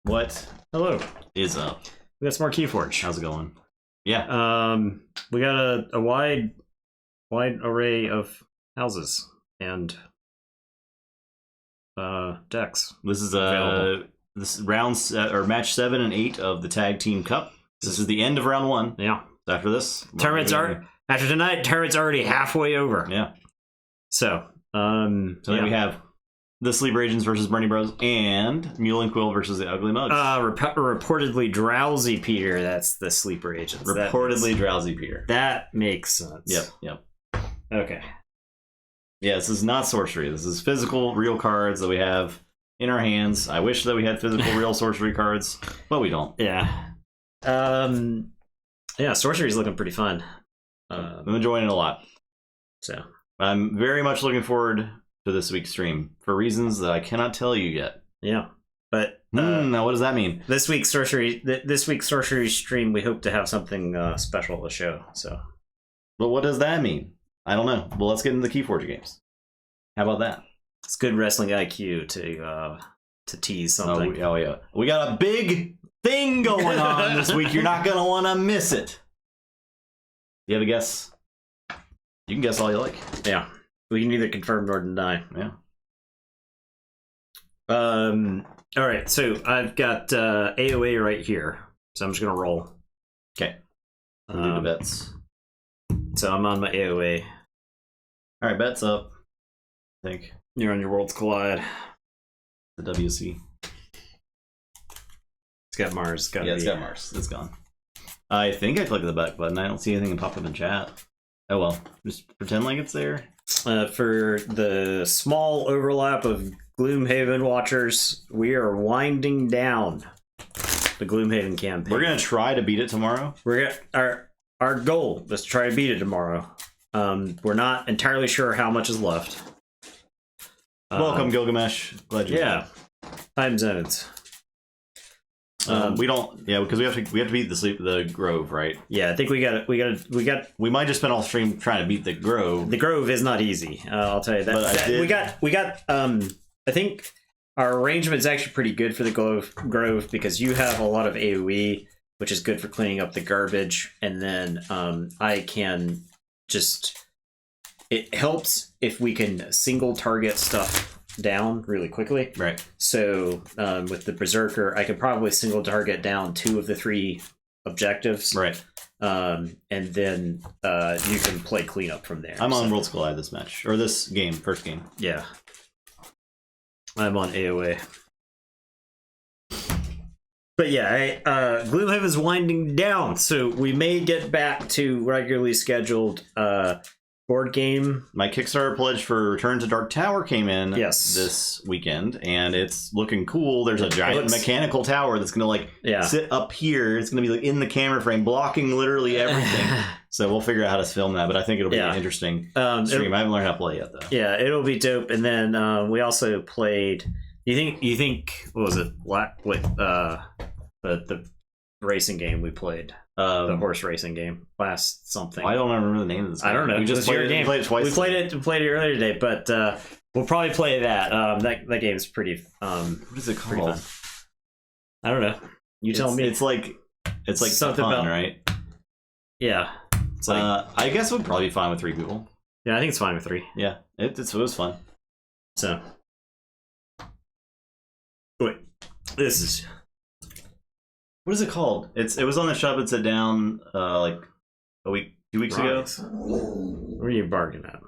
What Hello. is up? We got some more Keyforge. How's it going? Yeah. We got a wide array of houses and decks. This is available. this round or match 7 and 8 of the Tag Team Cup. This is the end of round 1. Yeah. After this, after tonight, tournament's already halfway over. Yeah. So, then we have the Sleeper Agents versus Bernie Bros. And Mule and Quill versus the Ugly Mugs. Reportedly drowsy Peter. That's the Sleeper Agents. Reportedly drowsy Peter. That makes sense. Yep. Okay. Yeah, this is not sorcery. This is physical, real cards that we have in our hands. I wish that we had physical, real sorcery cards, but we don't. Yeah. Yeah, sorcery's looking pretty fun. I'm enjoying it a lot. So I'm very much looking forward to this week's stream for reasons that I cannot tell you yet. Yeah, but now what does that mean? This week's sorcery stream, we hope to have something special to show. So, but what does that mean? I don't know. Well, let's get into the Keyforge games. How about that? It's good wrestling IQ to tease something. Oh yeah, we got a big thing going on this week. You're not gonna want to miss it. You have a guess? You can guess all you like. Yeah, we can neither confirm nor deny. Yeah. All right, so I've got AOA right here, so I'm just gonna roll. Okay. Do the bets. So I'm on my AOA. All right, bets up. I think You're on your Worlds Collide. the WC. It's got Mars. It's got Mars. It's gone. I think I clicked the back button. I don't see anything pop up in chat. Oh well, just pretend like it's there. For the small overlap of Gloomhaven watchers, we are winding down the Gloomhaven campaign. We're gonna try to beat it tomorrow. Our goal is to try to beat it tomorrow. We're not entirely sure how much is left. Welcome, Gilgamesh. Glad you're here. Time zones. We don't, because we have to beat the Grove, right? Yeah, I think we got. We might just spend all stream trying to beat the Grove. The Grove is not easy. I'll tell you that. But we got. I think our arrangement is actually pretty good for the Grove because you have a lot of AOE, which is good for cleaning up the garbage, and then I can just. It helps if we can single target stuff down really quickly. Right. So with the Berserker, I could probably single target down 2 of the 3 objectives. Right. And then you can play cleanup from there. I'm on Worlds Collide this match. Or this game, first game. Yeah. I'm on AOA. But yeah, Gloomhaven's winding down, so we may get back to regularly scheduled board game. My Kickstarter pledge for Return to Dark Tower came in this weekend, and it's looking cool. There's a giant mechanical tower that's going to sit up here. It's going to be in the camera frame, blocking literally everything. So we'll figure out how to film that, but I think it'll be an interesting stream. I haven't learned how to play yet, though. Yeah, it'll be dope. And then we also played... You think what was it? The racing game we played. The horse racing game. Last something. I don't remember the name of this game. I don't know. We just played it. We played it twice. We played it earlier today, but we'll probably play that. That game's pretty. What is it called? I don't know. You tell me. It's like something fun, right? Yeah. It's like I guess it would probably be fine with 3 people. Yeah, I think it's fine with 3. Yeah, it was fun. So. Wait. This is. What is it called? It was on the Shop and Sit Down like a week, 2 weeks ago. Where are you barking at?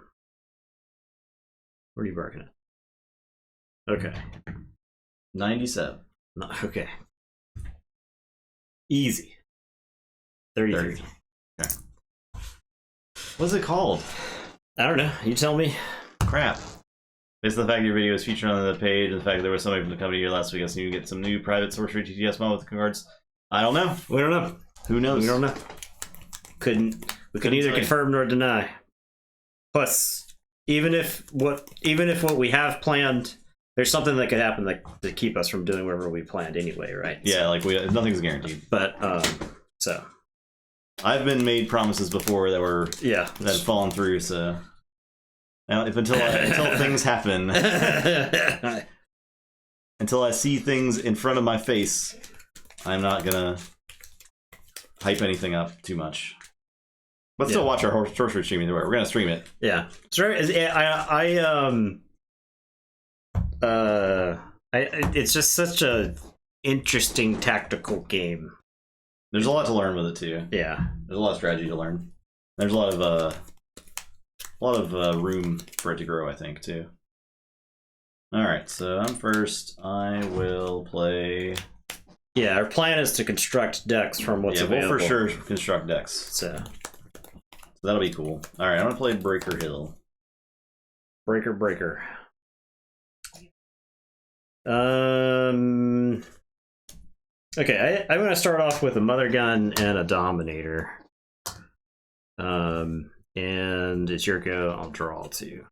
Okay. 97. Okay. Easy. 33. Okay. What's it called? I don't know. You tell me. Crap. Based on the fact your video was featured on the page and the fact that there was somebody from the company here last week, I assume you get some new private sorcery TTS mod with the cards. I don't know. We don't know. Who knows? We don't know. We could neither confirm nor deny. Plus, even if what we have planned, there's something that could happen to keep us from doing whatever we planned anyway, right? Yeah, nothing's guaranteed. But so I've been made promises before that have fallen through. So now, until things happen. until I see things in front of my face, I'm not gonna hype anything up too much. But still watch our sorcery stream either way. We're gonna stream it. Yeah, it's just such a interesting tactical game. There's a lot to learn with it too. Yeah, there's a lot of strategy to learn. There's a lot of room for it to grow, I think, too. All right, so I'm first. I will play. Yeah, our plan is to construct decks from what's available. We'll for sure construct decks. So that'll be cool. All right, I'm gonna play Breaker Hill. Breaker. Okay, I'm gonna start off with a Mother Gun and a Dominator. And it's your go. I'll draw 2.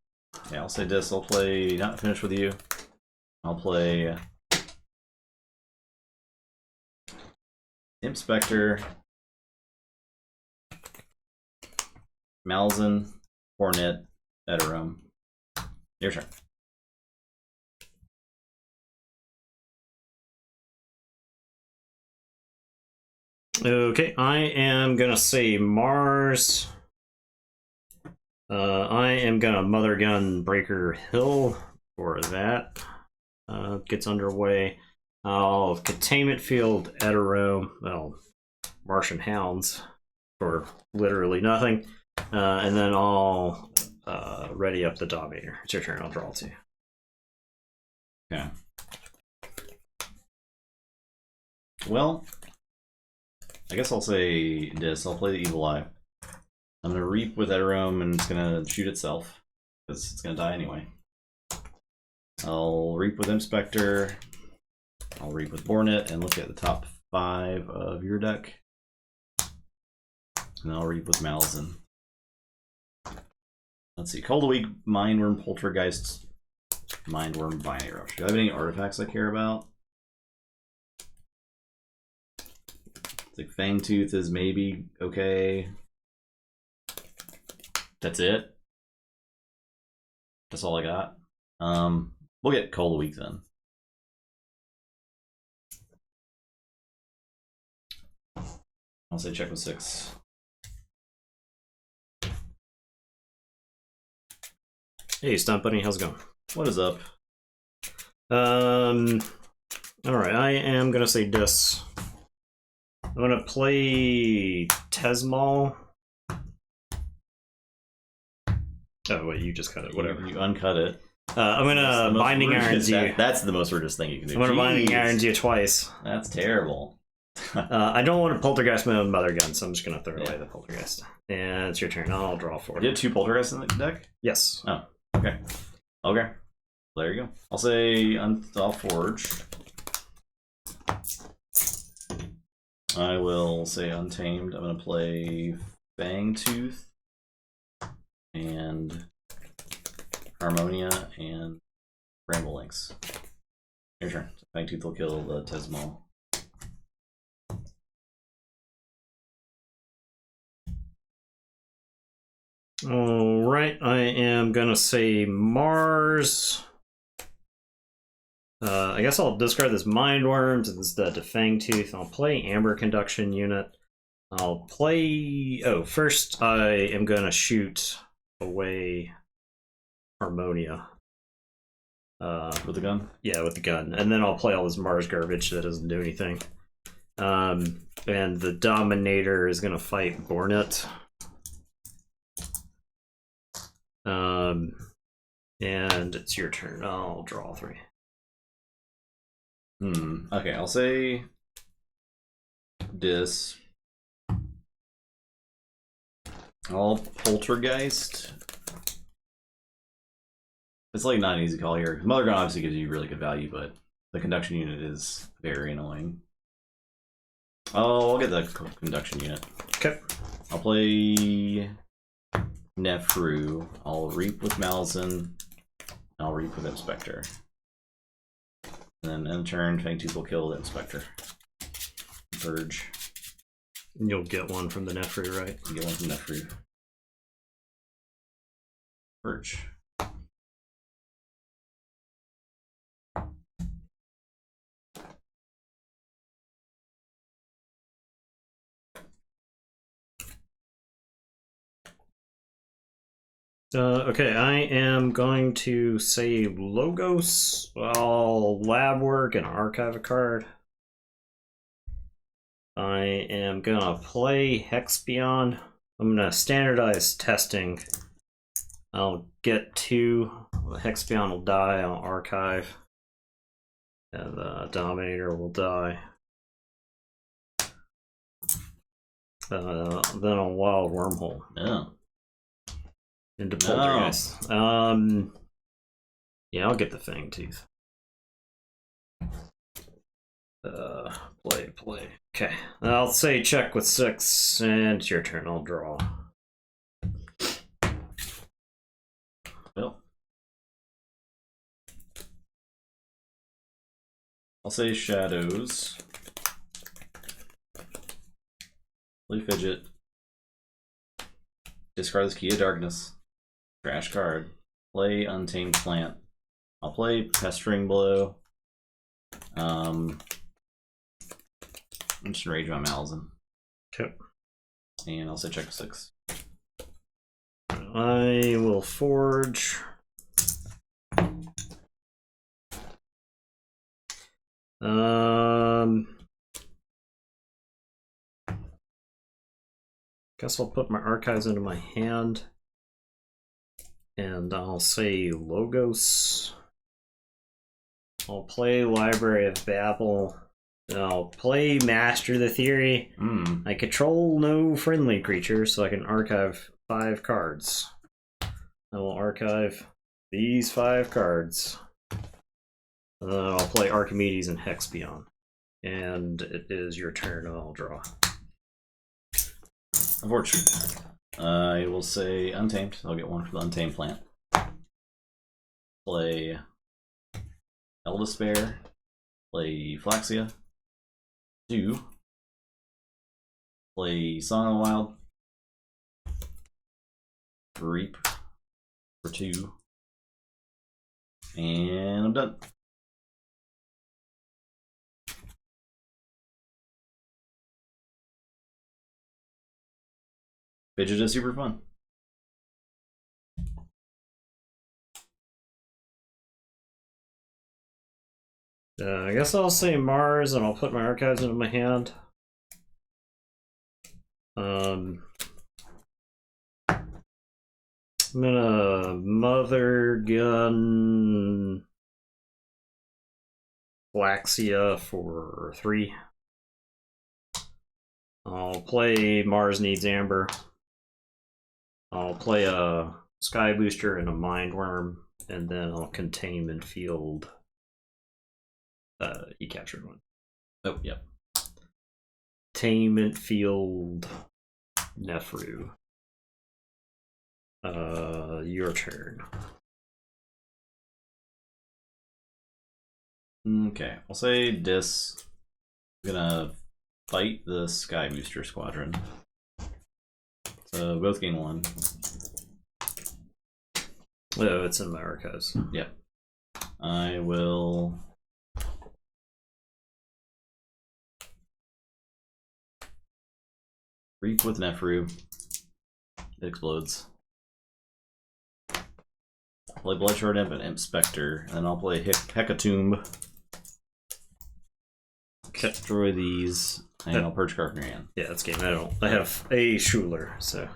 Yeah, I'll say this. I'll play. Not finished with you. I'll play Imp Spectre, Malzahn, Hornet, Edarom. Your turn. Okay, I am gonna say Mars. I am gonna Mother Gun Breaker Hill for that. Gets underway. I'll Containment Field Edarom. Well, Martian Hounds for literally nothing. And then I'll ready up the Dominator. It's your turn. I'll draw 2. Okay. Well, I guess I'll say this. I'll play the Evil Eye. I'm going to Reap with Edarom, and it's going to shoot itself, because it's going to die anyway. I'll Reap with Imp Spectre. I'll Reap with Bornet, and look at the top 5 of your deck. And I'll Reap with Malzahn. Let's see. Cold Weak, Mindworm, Poltergeist, Mindworm, Binary Rush. Do I have any artifacts I care about? Like Fangtooth is maybe okay. That's it. That's all I got. We'll get Cold Weak then. I'll say check with 6. Hey, Stomp Bunny, how's it going? What is up? Alright, I am gonna say this. I'm gonna play Tesmal. Oh wait, you just cut it. Whatever. You uncut it. I'm gonna Binding Irons you. That's the most weirdest thing you can do. I'm gonna Binding Irons you twice. That's terrible. I don't want to Poltergeist my own Mother Gun, so I'm just gonna throw away the Poltergeist. And it's your turn. I'll draw 4. You have 2 Poltergeists in the deck? Yes. Oh, okay. Okay. There you go. I'll say I'll Forge. I will say Untamed. I'm going to play Fangtooth and Harmonia and Ramble Links. Your turn. Fangtooth will kill the Tesmal. Alright, I am going to say Mars. I guess I'll discard this Mindworms instead of Fangtooth. I'll play Amber Conduction Unit. I'll play... Oh, first I am going to shoot away Harmonia. With the gun? Yeah, with the gun. And then I'll play all this Mars garbage that doesn't do anything. And the Dominator is going to fight Bornet. And it's your turn. I'll draw 3. Okay, I'll say this. I'll Poltergeist. It's like not an easy call here. Mother Gun obviously gives you really good value, but the Conduction Unit is very annoying. Oh, I'll get the Conduction Unit. Okay. I'll play Nefru. I'll Reap with Malzahn. I'll Reap with Inspector. And then in turn, Fangtooth will kill the Inspector. Purge. You'll get one from the Nefru, right? You get one from Nefru. Purge. Okay, I am going to save Logos. I'll lab work and archive a card. I am gonna play Hexpion. I'm gonna standardize testing. I'll get 2. The Hexpion will die. I'll archive. And the Dominator will die. Then a Wild Wormhole. Yeah. Into Poltergeist. Yeah, I'll get the Fang Tooth. Play. Okay. I'll say check with 6, and it's your turn. I'll draw. Well. I'll say Shadows. Play Fidget. Discard this Key of Darkness. Trash card. Play Untamed Plant. I'll play Pestering Blow. I'm just gonna Rage my Malazan. Okay. And I'll say check 6. I will forge. Guess I'll put my archives into my hand. And I'll say Logos. I'll play Library of Babel. I'll play Master the Theory. I control no friendly creatures, so I can archive 5 cards. I will archive these 5 cards. And then I'll play Archimedes and Hexpion. And it is your turn, I'll draw. Unfortunately. I will say Untamed. I'll get 1 for the Untamed Plant. Play Eldespair. Play Flaxia. 2. Play Song of the Wild. Reap for 2. And I'm done. Fidget is super fun. I guess I'll say Mars, and I'll put my archives into my hand. I'm gonna Mother Gun Flaxia for 3. I'll play Mars Needs Amber. I'll play a Sky Booster and a Mindworm, and then I'll Containment Field. You captured 1. Oh, yep. Containment Field Nefru. Your turn. Okay, I'll say Dis. I'm gonna fight the Sky Booster Squadron. So both gain 1. Oh, it's in my archives. Yep. I will Reap with Nefru. It explodes. I'll play Bloodshard Imp and Imp Spectre, and then I'll play Hecatomb. Destroy these, and I'll purge card from your hand. Yeah, that's game. I have a Schuler, so.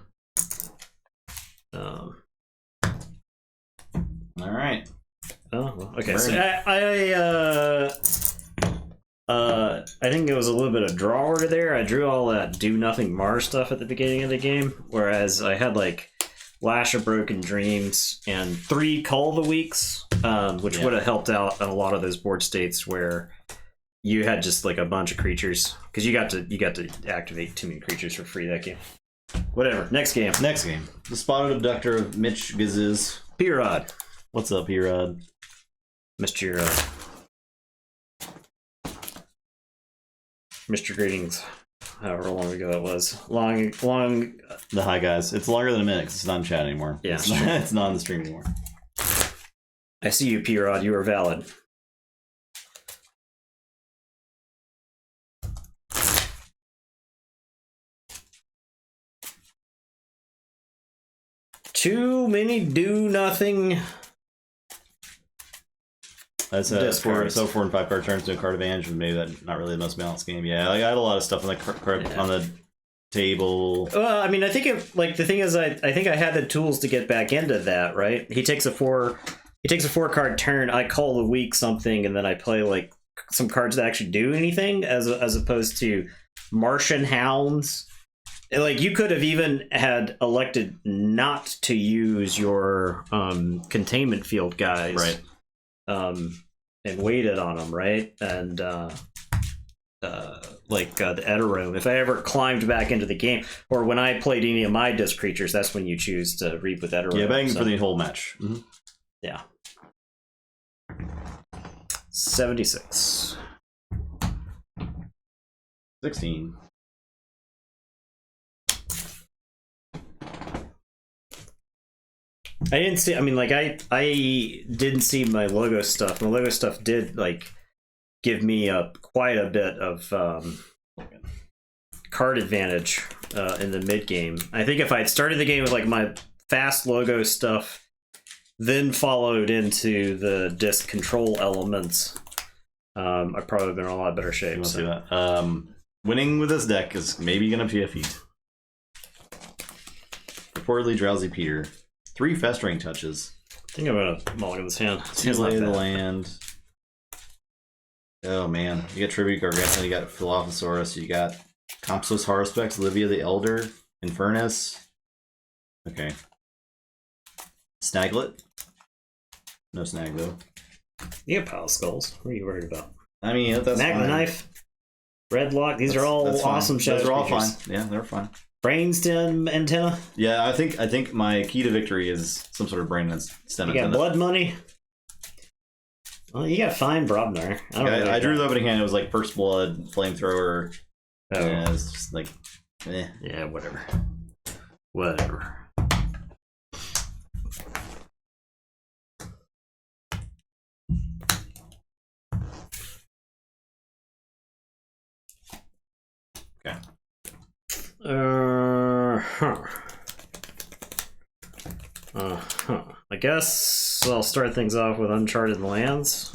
Alright. Oh, well, okay. So I think it was a little bit of draw order there. I drew all that do nothing Mars stuff at the beginning of the game, whereas I had like Lash of Broken Dreams and 3 Call the Weeks, which would have helped out in a lot of those board states where you had just like a bunch of creatures, because you got to activate too many creatures for free that game. Whatever. Next game. The Spotted Abductor of Mitch Giziz. P-Rod. What's up, P-Rod? Mr. Greetings. However long ago that was. Long. The hi guys. It's longer than a minute because it's not in chat anymore. Yeah, it's not on the stream anymore. I see you, P-Rod. You are valid. too many do nothing. That's a 4 and 5 card turns to a card advantage, maybe that not really the most balanced game. Yeah, like, I had a lot of stuff on the card on the table. Well, I mean, I think the thing is, I think I had the tools to get back into that. Right? He takes a 4 card turn. I call the weak something, and then I play like some cards that actually do anything, as opposed to Martian Hounds. Like, you could have even had elected not to use your containment field guys, right? And waited on them, right? And the Eterome. If I ever climbed back into the game, or when I played any of my disc creatures, that's when you choose to reap with Eterome. Yeah, bang for the whole match. Mm-hmm. Yeah. 76. 16. I didn't see. I mean, like I didn't see my logo stuff. My logo stuff did like give me quite a bit of card advantage in the mid game. I think if I had started the game with like my fast logo stuff, then followed into the disc control elements, I'd probably been in a lot better shape. You see that? Winning with this deck is maybe gonna be a feat. Reportedly, Drowsy Peter. 3 festering touches. I think I'm gonna mulligan this hand. Lay the land. Oh man, you got Tribute Gargantuan, you got Philophosaurus, you got Compsos Haruspex, Livia the Elder, Infernus. Okay. Snaglet. No snag though. You got Pile Skulls. What are you worried about? I mean, that's Magma fine. Knife. Redlock. These are all awesome shadow. Those are all creatures. fine. Yeah, they're fine. Brainstem antenna. Yeah, I think my key to victory is some sort of brain stem You got blood money. Well, you got fine Brobnar. I drew the opening hand. It was like First Blood, Flamethrower. Oh. Yeah, it's just like, eh. Yeah, whatever. Whatever. Okay. I guess I'll start things off with Uncharted Lands.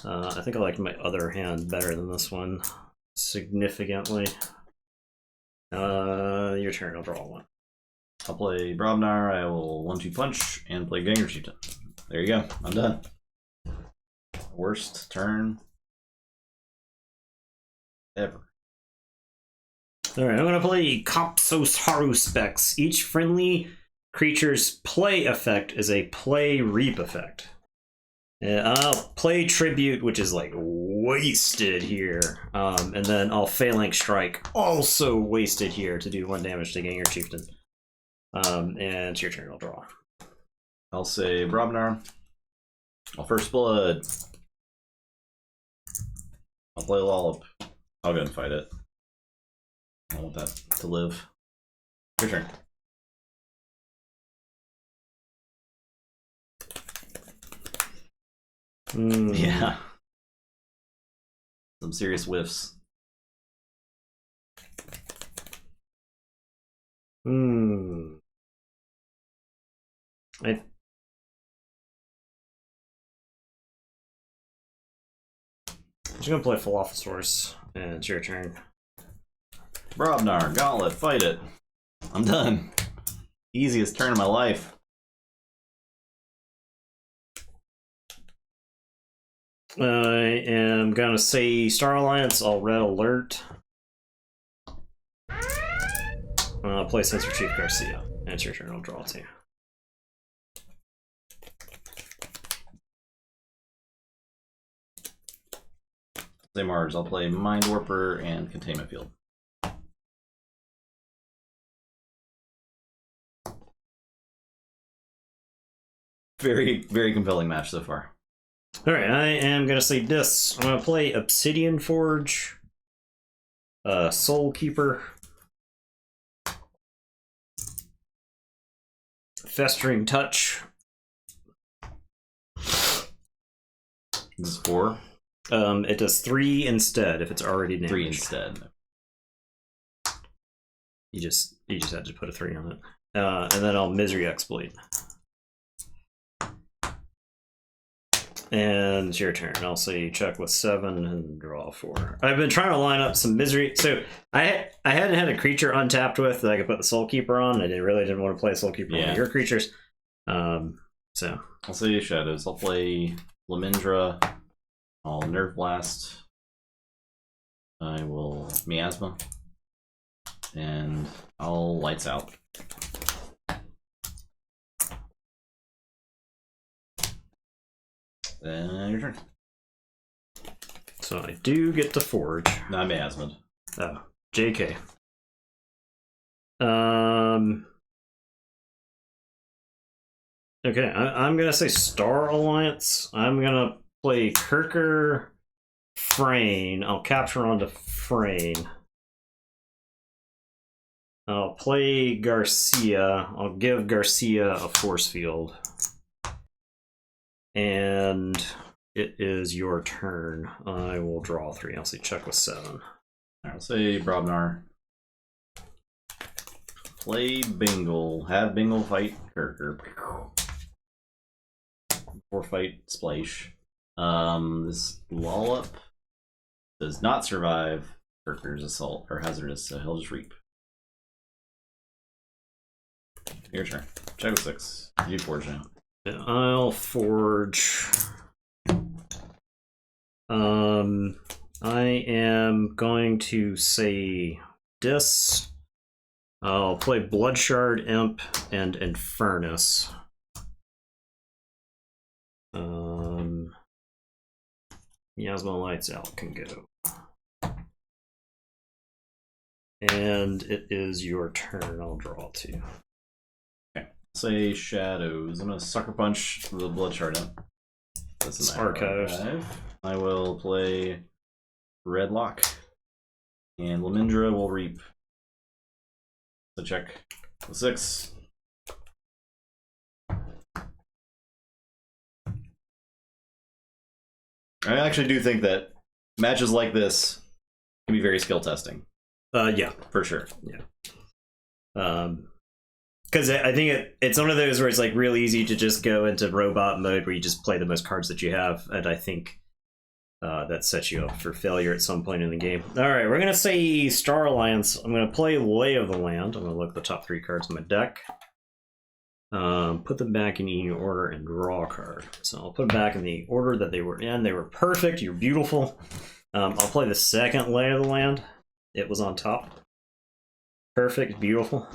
I think I like my other hand better than this one, significantly. Your turn. I'll draw one. I'll play Brobnar. I will 1-2 punch and play Ganger Chieftain. There you go. I'm done. Worst turn ever. Alright, I'm going to play Compsos Haruspex. Each friendly creature's play effect is a play reap effect. I'll play Tribute, which is like wasted here. And then I'll Phalanx Strike, also wasted here, to do 1 damage to Ganger Chieftain. And it's your turn, I'll draw. I'll say Brobnar. I'll First Blood. I'll play Lollop. I'll go and fight it. I want that to live. Your turn. Yeah. Some serious whiffs. I'm just gonna play Philophosaurus, and it's your turn. Brobnar, Gauntlet, fight it. I'm done. Easiest turn of my life. I am gonna say Star Alliance. I'll Red Alert. I'll play Sensor Chief Garcia. And it's your turn. I'll draw 2. Say Mars. I'll play Mind Warper and Containment Field. Very, very compelling match so far. Alright, I am going to say this. I'm going to play Obsidian Forge, Soul Keeper, Festering Touch. This is 4? It does 3 instead if it's already damaged. 3 instead. You just had to put a 3 on it. and then I'll Misery Exploit. And it's your turn. I'll say check with 7 and draw 4. I've been trying to line up some Misery. So I hadn't had a creature untapped with that I could put the Soul Keeper on. I really didn't want to play Soul Keeper on one of your creatures. So I'll say Shadows. I'll play Lemindra. I'll Nerve Blast. I will Miasma. And I'll Lights Out. Then your turn. So I do get to Forge. No, I Miasma. Oh, JK. Okay, I'm gonna say Star Alliance. I'm gonna play Kirker, Frayne. I'll capture onto Frayne. I'll play Garcia. I'll give Garcia a force field. And it is your turn. I will draw 3. I'll say check with 7. I'll say Brobnar. Play Bingle. Have Bingle fight Kirker. 4 fight Splash. This Lollop does not survive Kirker's assault or hazardous, so he'll just reap. Your turn. Check with 6. You forge now. I'll forge. I am going to say this. I'll play Bloodshard Imp and Infernus. Miasma Lights Out can go. And it is your turn. I'll draw 2. Okay. Say Shadows. I'm gonna Sucker Punch the Bloodshard Imp. That's an archive. I will play Red Lock. And Lemindra will reap. So check with 6. I actually do think that matches like this can be very skill testing. Yeah, for sure. Yeah. Because I think it's one of those where it's like real easy to just go into robot mode where you just play the most cards that you have, and I think that sets you up for failure at some point in the game. All right, we're gonna say Star Alliance. I'm gonna play Lay of the Land. I'm gonna look at the top 3 cards in my deck. Put them back in any order and draw a card. So I'll put them back in the order that they were in. They were perfect. You're beautiful. I'll play the second Lay of the Land. It was on top. Perfect. Beautiful.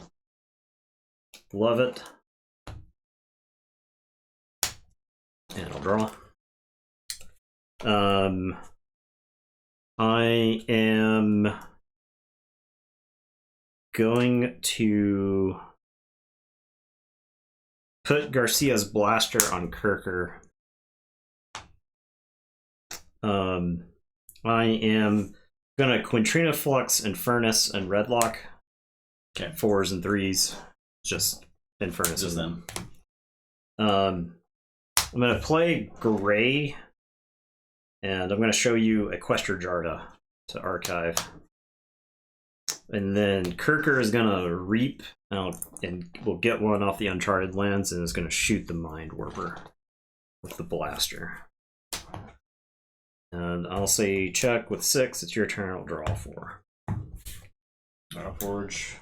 Love it. And I'll draw. I am going to put Garcia's Blaster on Kirker. I am gonna Quintrina Flux, Infernus, and Redlock. Okay. 4s and 3s. Just Infernus. Just them. I'm gonna play Gray, and I'm gonna show you Equestria Jarda to archive. And then Kirker is gonna reap, and we'll get one off the Uncharted lands, and is gonna shoot the Mind Warper with the blaster. And I'll say check with 6. It's your turn. I'll draw 4. I'll forge.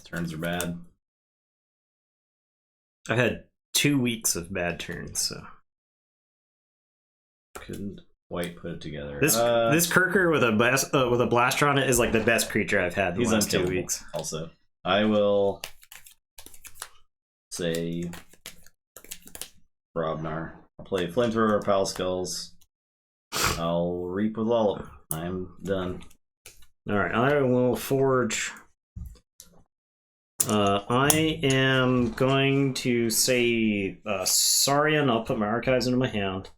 Turns are bad. I had 2 weeks of bad turns, so couldn't quite put it together. This Kirker with a blaster on it is like the best creature I've had the last 2 weeks. Also, I will say Brobnar. I'll play Flamethrower, Pile Skulls. I'll reap with Lollop. I'm done. All right, I will forge. I am going to say Saurian. I'll put my archives into my hand.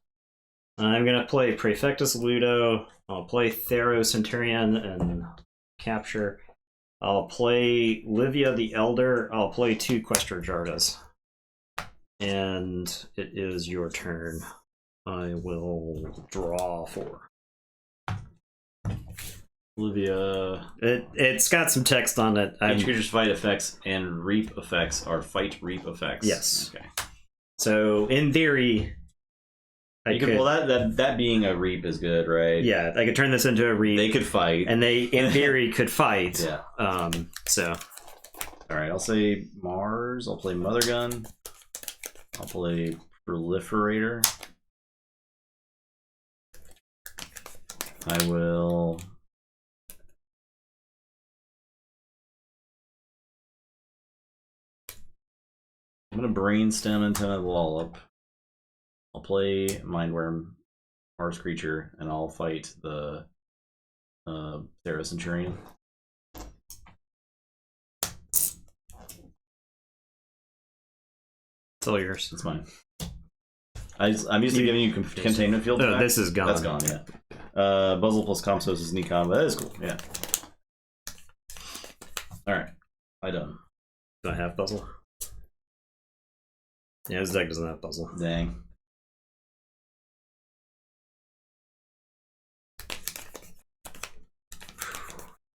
I'm gonna play Praefectus Ludo. I'll play Thero Centurion and capture. I'll play Livia the Elder. I'll play 2 Questor Jardas. And it is your turn. I will draw 4. Livia. It's got some text on it. Each creature's fight effects and reap effects are fight reap effects. Yes. Okay. So in theory, well, that being a reap is good, right? Yeah, I could turn this into a reap. They could fight, and they in theory could fight. Yeah. So. All right, I'll say Mars. I'll play Mother Gun. I'll play Proliferator. I will. I'm gonna brainstem into a Lollop. I'll play Mindworm, Mars creature, and I'll fight the Thero Centurion. It's all yours. It's mine. I'm used to giving you containment field. Oh, this is gone. That's gone, yeah. Buzzle plus Comsos is neat combo. That is cool, yeah. Alright, I done. Do I have Puzzle? Yeah, his deck doesn't have Puzzle. Dang.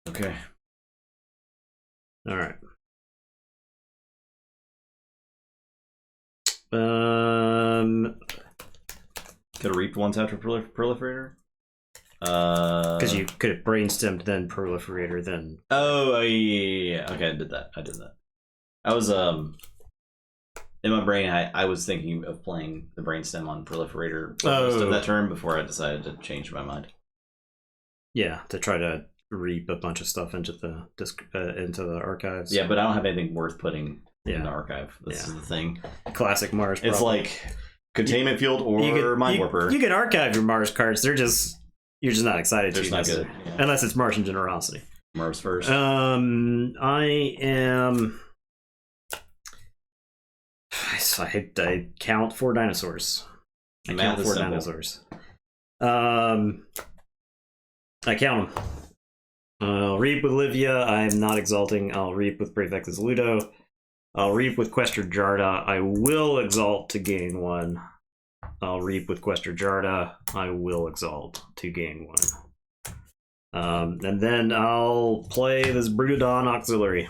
Okay. All right. Could have reaped once after Proliferator? Because you could have brainstemmed, then Proliferator, then... Oh, yeah. Okay, I did that. I was, in my brain, I was thinking of playing the brainstem on Proliferator most of that turn before I decided to change my mind. Yeah, to try to reap a bunch of stuff into the archives. Yeah, but I don't have anything worth putting in the archive. This is the thing. Classic Mars problem. It's like Containment Field or Mind Warper. You can archive your Mars cards. You're just not excited to. It's not good. Yeah. Unless it's Martian Generosity. Mars first. I am... I count 4 dinosaurs. I count 4 dinosaurs. I count them. I'll reap with Livia. I'm not exalting. I'll reap with Praefectus Ludo. I'll reap with Questor Jarda. I will exalt to gain 1. I'll reap with Questor Jarda. I will exalt to gain 1. And then I'll play this Brutodon Auxiliary.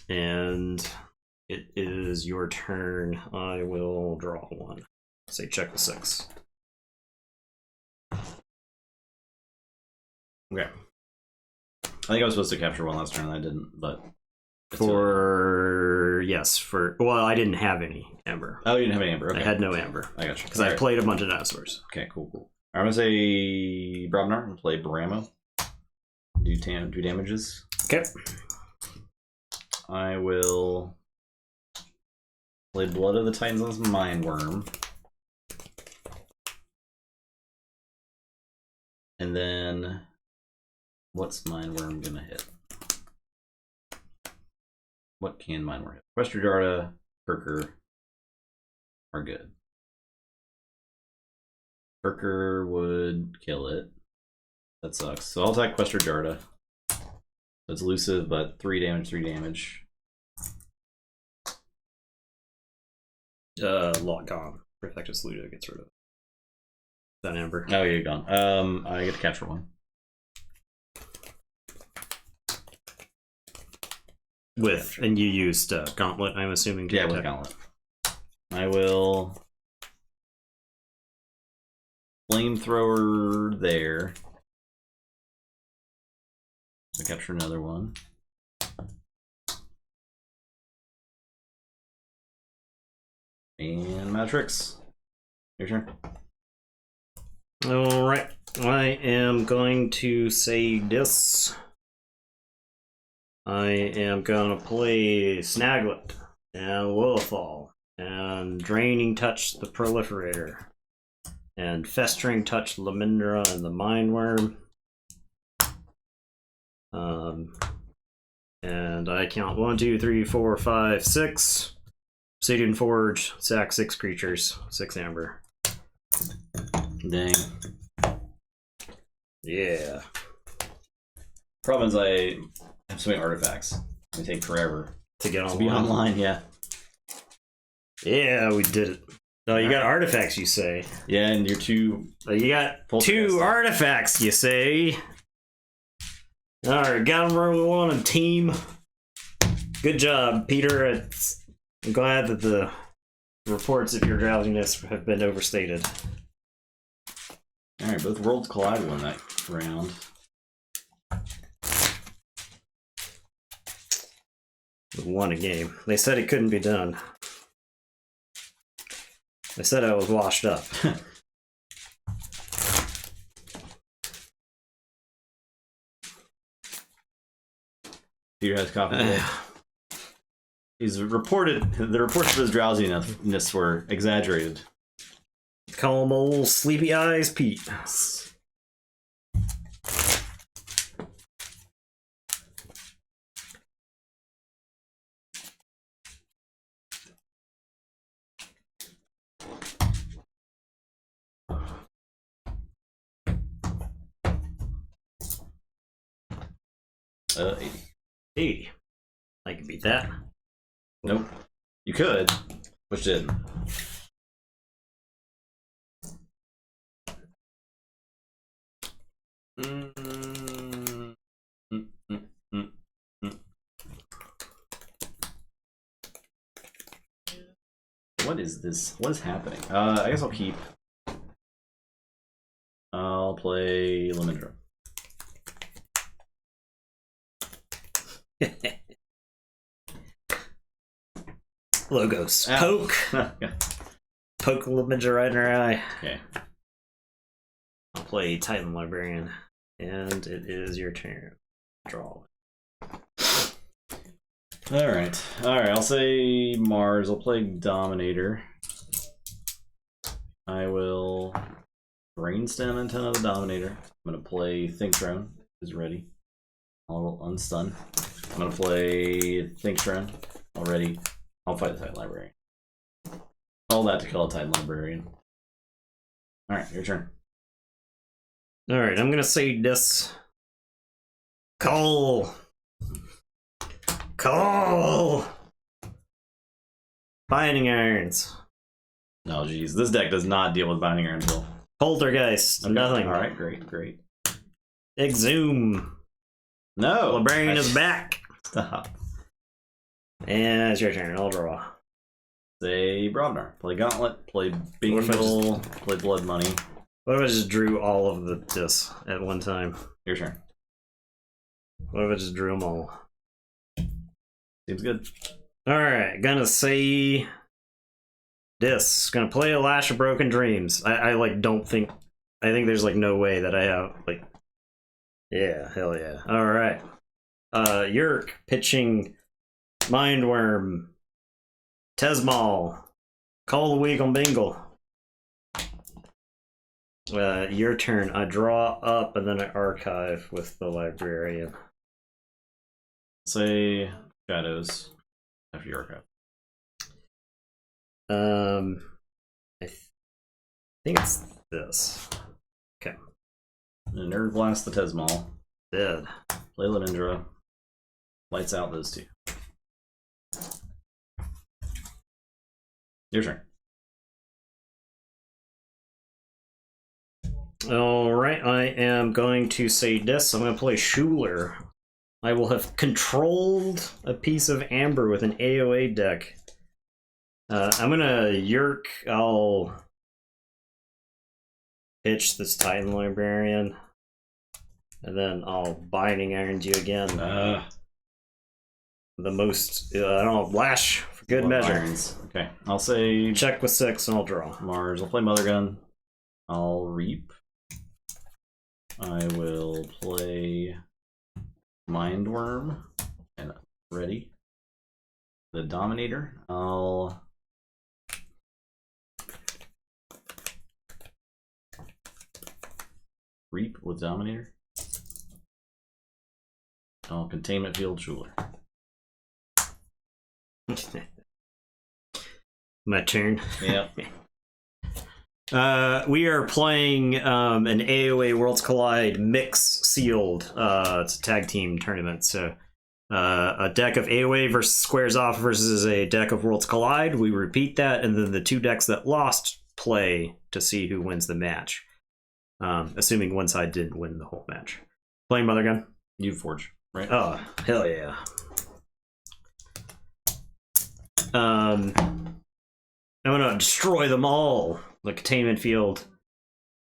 And it is your turn. I will draw 1. Say check the 6. Okay. I think I was supposed to capture 1 last turn, and I didn't, but... Well, I didn't have any Amber. Oh, you didn't have any Amber, okay. I had no Amber. I got you. Because I played a bunch of dinosaurs. Okay, cool. I'm going to say Brobnar and play Baramo. Do damages. Okay. I will play Blood of the Titans as Mindworm. And then, what's Mindworm gonna hit? What can Mindworm hit? Questor Jarda, Perker are good. Perker would kill it. That sucks. So I'll attack Questor Jarda. It's elusive, but 3 damage, 3 damage. Lock gone. Praefectus Ludo gets rid of that Amber. Oh, you're gone. I get to capture 1. And you used Gauntlet, I'm assuming. Yeah, with Gauntlet. I will Flamethrower there. So capture another 1. And Matrix. Your turn. Alright. I am going to say this. I am gonna play Snaglet and Willowfall and Draining Touch the Proliferator and Festering Touch Lamindra and the Mindworm. And I count 1, 2, 3, 4, 5, 6. Obsidian Forge, sack 6 creatures, 6 amber. Dang. Yeah. Problem is I have so many artifacts. They take forever to get online. To be online, yeah. Yeah, we did it. Oh, you got artifacts, you say? Yeah, and you're two. You got 2 artifacts, you say? Alright, got them where we want them, team. Good job, Peter. I'm glad that the reports of your drowsiness have been overstated. Alright, both worlds collide won that round. Won a game. They said it couldn't be done. They said I was washed up. Peter has coffee. The reports of his drowsiness were exaggerated. Call him old sleepy eyes Pete. $80. 80. I can beat that. Nope. You could, which didn't. What is this? What is happening? I guess I'll keep. I'll play Lemendra. Logos. Poke. Poke Lemendra right in her eye. Okay. I'll play Titan Librarian. And it is your turn. Draw. Alright. Alright, I'll say Mars. I'll play Dominator. I will brainstem antenna the Dominator. I'm gonna play Think Throne. Is ready. I'll unstun. I'm gonna play Think Throne. Already. I'll fight the Titan Librarian. All that to kill a Titan Librarian. Alright, your turn. Alright, I'm gonna say this. Call! Binding Irons. Oh jeez, this deck does not deal with Binding Irons well. Poltergeist, okay. Nothing. Alright, great. Exhume. No! Librarian is back. Stop. And it's your turn, I'll draw. Say Brodnar. Play Gauntlet, play Bingle, play Blood Money. What if I just drew all of this at one time? Your turn. What if I just drew them all? Seems good. Alright, gonna say this. Gonna play a Lash of Broken Dreams. I don't think... I think there's no way that I have, Yeah, hell yeah. Alright. Yerk pitching Mindworm. Tesmal. Call the Week on Bingle. Your turn. I draw up and then I archive with the Librarian. Say Shadows after your archive. I think it's this. Okay. Nerve Blast the Tesmal. Dead. Play Lemendra. Lights out those two. Your turn. Alright, I am going to say this. I'm going to play Schuler. I will have controlled a piece of Amber with an AoA deck. I'm going to Yerk. I'll pitch this Titan Librarian. And then I'll Binding Irons you again. The most, I don't know, Lash for good measure. Irons. Okay, I'll say... Check with 6 and I'll draw. Mars. I'll play Mother Gun. I'll Reap. I will play Mindworm. And ready. The Dominator. I'll... Reap with Dominator. I'll Containment Field Schuler. My turn. Yeah. We are playing an AOA Worlds Collide mix sealed. It's a tag team tournament, so a deck of AOA versus squares off versus a deck of Worlds Collide. We repeat that, and then the two decks that lost play to see who wins the match. Assuming one side didn't win the whole match. Playing Mother Gun. Keyforge, right? Oh, hell yeah. I'm gonna destroy them all. The containment field,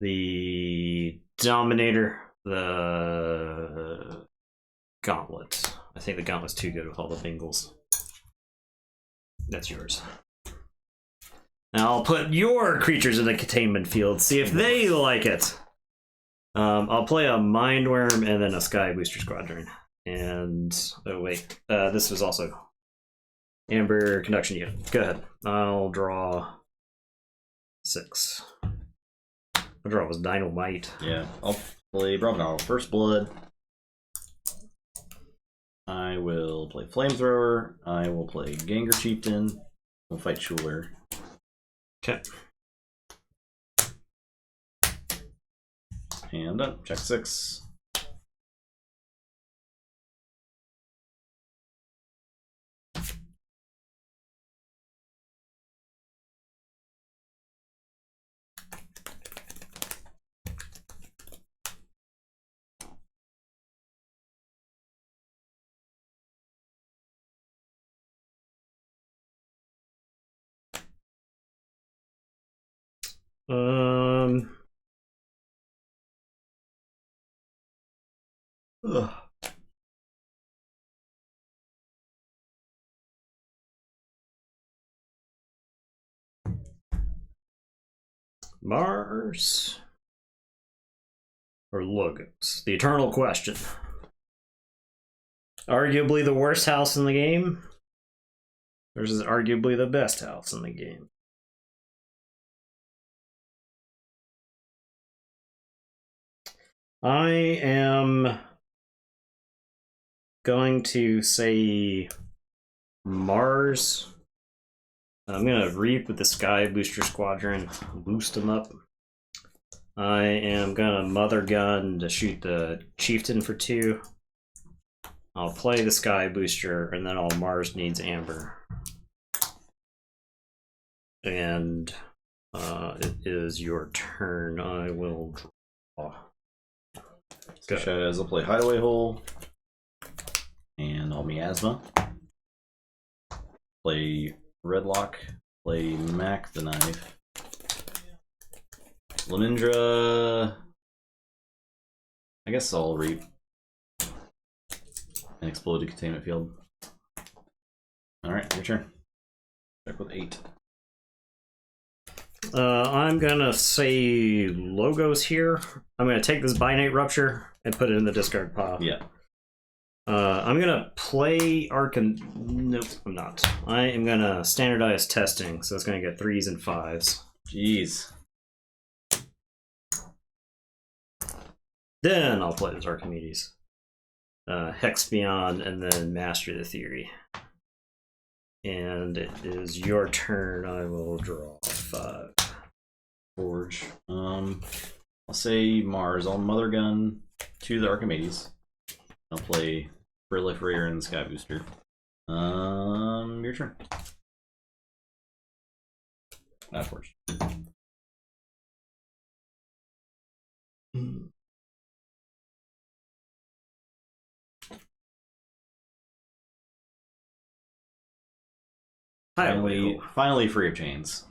the Dominator, the Gauntlet. I think the Gauntlet's too good with all the Bengals. That's yours. Now I'll put your creatures in the containment field, see if they like it. I'll play a Mindworm and then a Sky Booster Squadron. And, oh wait, this was also Amber Conduction Unit. Go ahead. I'll draw 6. My draw was Dynamite. Yeah, I'll play Bravo First Blood. I will play Flamethrower. I will play Gengar Chieftain. We'll fight Schuler. Okay. And up. Check 6. Ugh. Mars or Logos? The eternal question. Arguably the worst house in the game versus arguably the best house in the game. I am going to say Mars. I'm going to Reap with the Sky Booster Squadron, boost them up. I am going to Mother Gun to shoot the Chieftain for 2. I'll play the Sky Booster, and then all Mars needs Amber. And it is your turn. I will draw. Go. Shadows will play Hideaway Hole. And I'll Miasma. Play Redlock. Play Mac the Knife. Lenindra. I guess I'll Reap. And explode the containment field. Alright, your turn. Check with 8. I'm gonna say Logos here. I'm gonna take this Binate Rupture and put it in the discard pile. Yeah. I'm gonna play Nope, I'm not. I am gonna standardize testing, so it's gonna get 3s and 5s. Jeez. Then I'll play this Archimedes. Hex Beyond, and then Master the Theory. And it is your turn. I will draw 5. Forge. I'll say Mars. I'll Mother Gun to the Archimedes. I'll play Proliferator and Sky Booster. Your turn. Forge. Finally free of chains.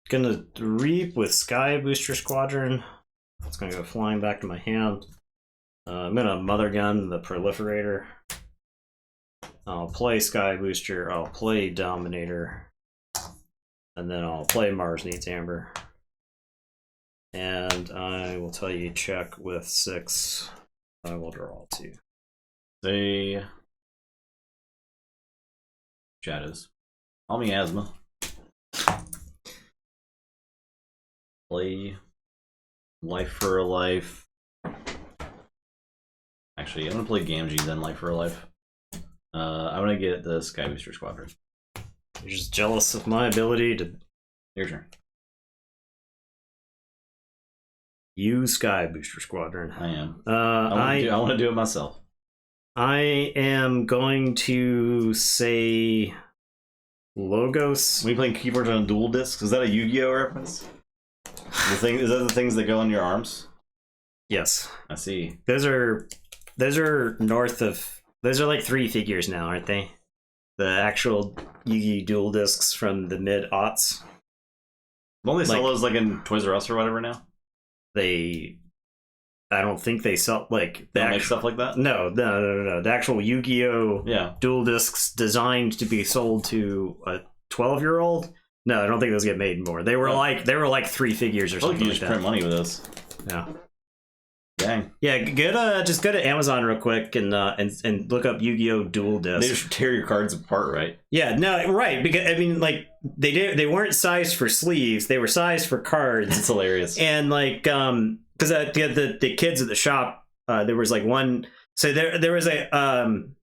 Gonna Reap with Sky Booster Squadron. It's gonna go flying back to my hand. I'm gonna Mother Gun the Proliferator. I'll play Sky Booster. I'll play Dominator. And then I'll play Mars Needs Amber. And I will tell you check with 6. I will draw 2. Say Shadows. I'll Miasma. Play Life for a Life. Actually, I'm gonna play Gamgee, then Life for a Life. I'm gonna get the Sky Booster Squadron. You're just jealous of my ability to. Your turn. Use Sky Booster Squadron. I am. I want to do it myself. I am going to say Logos. When you playing Keyforge on dual discs, is that a Yu-Gi-Oh reference? Is that the things that go on your arms? Yes. I see. Those are north of. Those are like 3 figures now, aren't they? The actual Yu-Gi dual discs from the mid-aughts. Don't they sell those like in Toys R Us or whatever now? I don't think they sell like they make stuff like that. No. The actual Yu-Gi-Oh dual discs designed to be sold to a 12-year-old. No, I don't think those get made anymore. They were like 3 figures or something. You just print money with this. Yeah. Dang. Yeah, just go to Amazon real quick and look up Yu-Gi-Oh dual disc. They just tear your cards apart, right? Yeah, no, right, because I mean, like they weren't sized for sleeves; they were sized for cards. It's hilarious. And like, because the kids at the shop, there was like one. So there was a I'm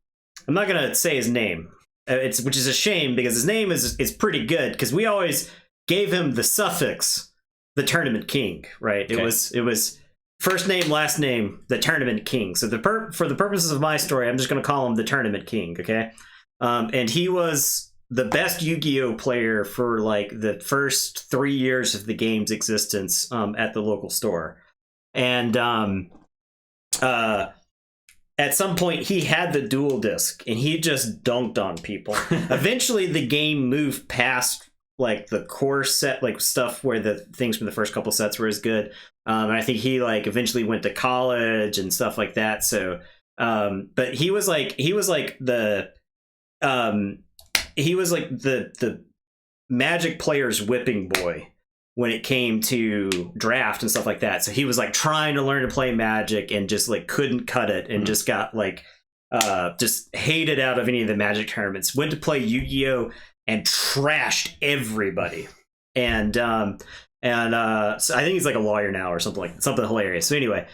not gonna say his name. Which is a shame because his name is pretty good because we always gave him the suffix, the Tournament King, right? Okay. It was. First name, last name, the Tournament King. So for the purposes of my story, I'm just going to call him the Tournament King, okay? And he was the best Yu-Gi-Oh player for like the first 3 years of the game's existence at the local store. And at some point, he had the dual disc, and he just dunked on people. Eventually, the game moved past like the core set, like stuff where the things from the first couple sets were as good. And I think he like eventually went to college and stuff like that. So, but he was like the Magic player's whipping boy when it came to draft and stuff like that. So he was like trying to learn to play Magic and just like couldn't cut it and just got like just hated out of any of the Magic tournaments. Went to play Yu-Gi-Oh and trashed everybody. And so I think he's like a lawyer now or something hilarious. So anyway,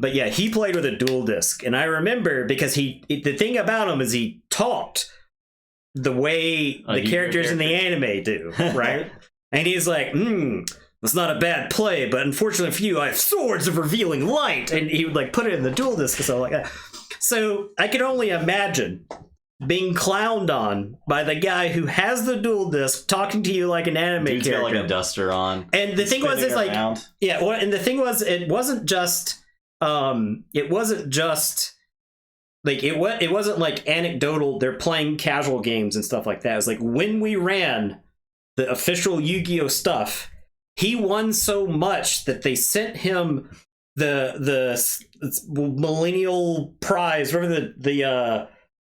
but yeah, he played with a dual disc, and I remember because the thing about him is he talked the way the characters in the anime do, right? And he's like, that's not a bad play, but unfortunately for you, I have swords of revealing light, and he would like put it in the dual disc or something like that. So I can only imagine being clowned on by the guy who has the dual disc talking to you like an anime Dude's character. Got like a duster on. And the thing was, it's like, yeah. Well, and the thing was, it wasn't just like it wasn't like anecdotal. They're playing casual games and stuff like that. It was like when we ran the official Yu-Gi-Oh stuff, he won so much that they sent him the millennial prize, whatever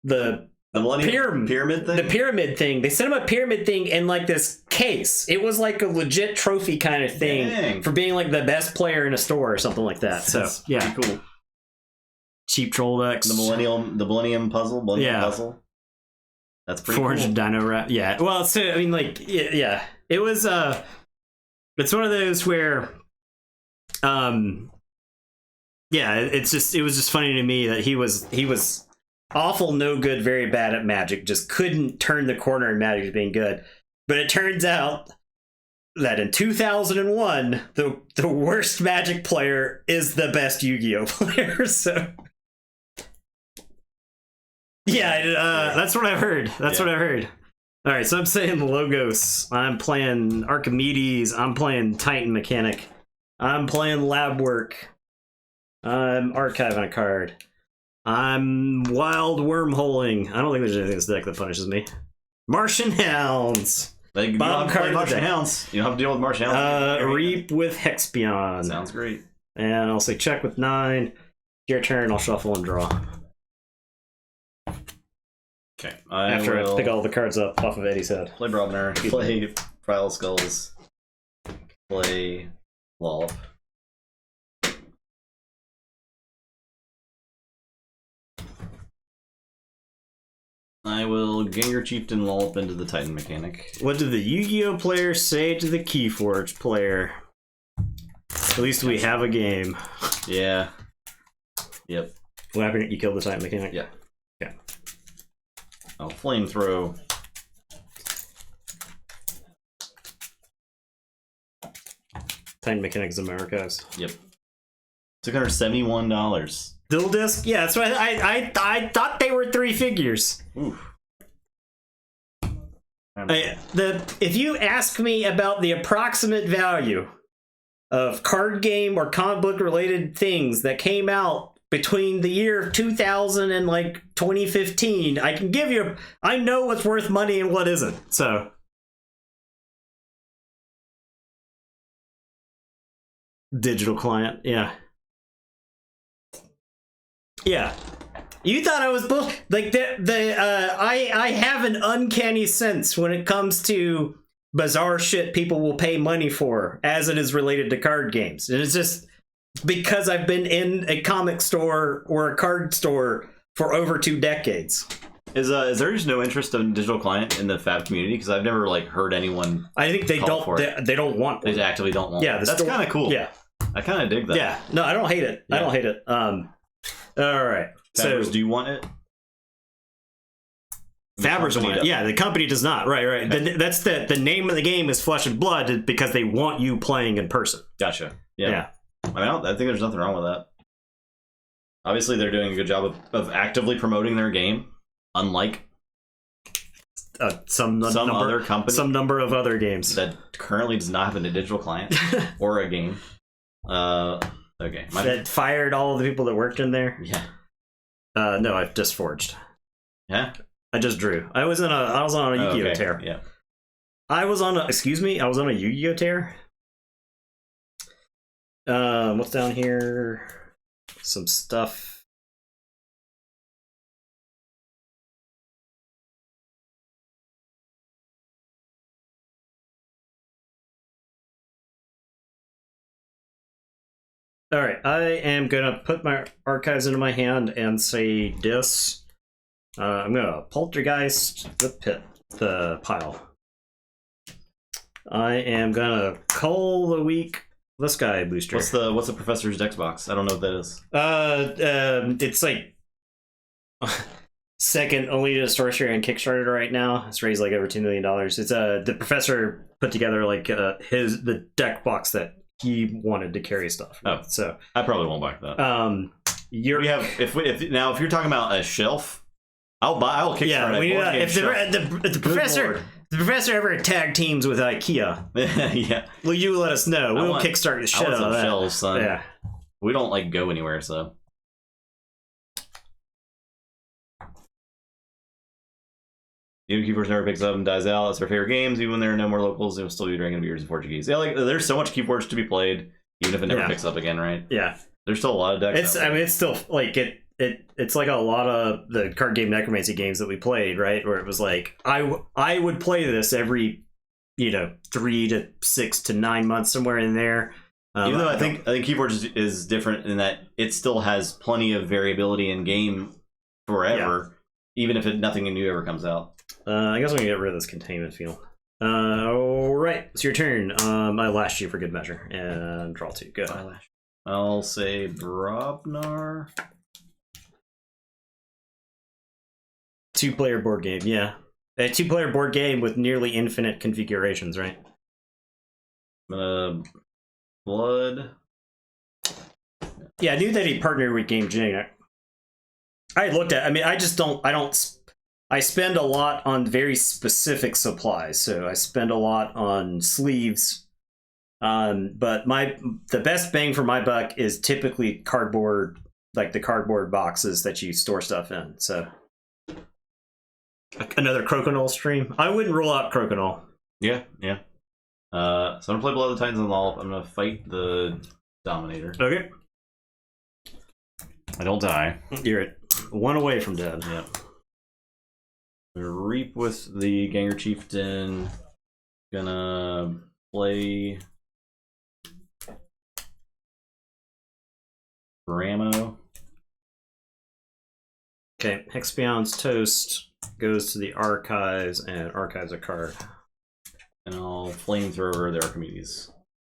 the pyramid thing? The pyramid thing. They sent him a pyramid thing in like this case. It was like a legit trophy kind of thing for being like the best player in a store or something like that. So yeah, cool. Cheap troll decks. The Millennium puzzle. Puzzle. That's pretty Forged cool. Dino Wrap. Yeah. Well, so I mean, like, yeah. It was it's one of those where yeah, it was just funny to me that he was awful, no good, very bad at Magic, just couldn't turn the corner in Magic to being good. But it turns out that in 2001, the worst Magic player is the best Yu-Gi-Oh player. So yeah, that's what I've heard. What I've heard. All right, so I'm saying Logos. I'm playing Archimedes. I'm playing Titan Mechanic. I'm playing Lab Work. I'm archiving a card. I'm wild wormholing. I don't think there's anything in this deck that punishes me. Martian Hounds. Bottom card Martian Hounds. You don't have to deal with Martian Hounds. Reap with Hexpion. Sounds great. And I'll say check with 9. Your turn. I'll shuffle and draw. Okay. After I pick all the cards up off of Eddie's head. Play Brobner. Play Pile of Skulls. Play Lollop. I will Gengar Chieftain Lollop into the Titan Mechanic. What did the Yu-Gi-Oh player say to the Keyforge player? At least we have a game. Yeah. Yep. What happened? You killed the Titan Mechanic? Yeah. Yeah. I'll flamethrow. Tiny Mechanics America. Yep. $671. Dual disc? Yeah, that's what I thought they were 3 figures. Oof. If you ask me about the approximate value of card game or comic book related things that came out between the year 2000 and like 2015, I can give you. I know what's worth money and what isn't. So. Digital client, yeah. Yeah. You thought I was like I have an uncanny sense when it comes to bizarre shit people will pay money for as it is related to card games. And it's just because I've been in a comic store or a card store for over 2 decades. Is there just no interest in digital client in the Fab community? Because I've never like heard anyone. I think they don't. They don't want one. They actively don't want. Yeah, that's kind of cool. Yeah, I kind of dig that. Yeah, no, I don't hate it. Yeah. I don't hate it. All right. Fabbers, so do you want it? Fabbers want it. Yeah, the company does not. Right. Okay. That's the name of the game is Flesh and Blood because they want you playing in person. Gotcha. Yeah. I think there's nothing wrong with that. Obviously, they're doing a good job of actively promoting their game, unlike some other company, some number of other games that currently does not have a digital client or a game. Okay. That fired all of the people that worked in there. Yeah. No, I've just forged. Yeah. I just drew. I was on a Yu-Gi-Oh tear. Yeah. I was on a Yu-Gi-Oh tear. What's down here? Some stuff. All right, I am gonna put my archives into my hand and say this. I'm gonna poltergeist the pile. I am gonna cull the weak this guy booster. What's the Professor's Dex box? I don't know what that is. It's like second only to Sorcerer and Kickstarter right now. It's raised like over $2 million. It's the Professor put together like the deck box that he wanted to carry stuff. Oh, so I probably won't buy that. If you're talking about a shelf, I'll Kickstarter. Yeah, if the Professor ever tag teams with IKEA, yeah, will you let us know? We'll Kickstart the shit out of that. Shelves, son. Yeah, we don't like go anywhere, so. Even Keyforge never picks up and dies out. It's our favorite games. Even when there are no more locals, it will still be drinking beers in Portuguese. Yeah, like there's so much Keyforge to be played, even if it never picks up again, right? Yeah, there's still a lot of decks. It's still like it's like a lot of the card game necromancy games that we played, right? Where it was like I would play this every 3 to 6 to 9 months, somewhere in there. Even though I think Keyforge is different in that it still has plenty of variability in game forever, even if nothing new ever comes out. I guess I'm gonna get rid of this containment field. All right, it's your turn. I lashed you for good measure and draw 2. Go. I'll say Brobnar. 2-player board game, yeah. A 2-player board game with nearly infinite configurations, right? Blood. Yeah, I knew that he partnered with Game Jam. I looked at. I mean, I spend a lot on very specific supplies, so I spend a lot on sleeves. But the best bang for my buck is typically cardboard, like the cardboard boxes that you store stuff in. So another Crokinole stream. I wouldn't rule out Crokinole. Yeah. So I'm gonna play Blood of the Titans and Law. I'm gonna fight the Dominator. Okay. I don't die. You're at 1 away from dead. Yeah. Reap with the Ganger Chieftain. Gonna play Ramo. Okay, Hexbeyond's Toast goes to the archives and archives a card. And I'll flamethrower the Archimedes.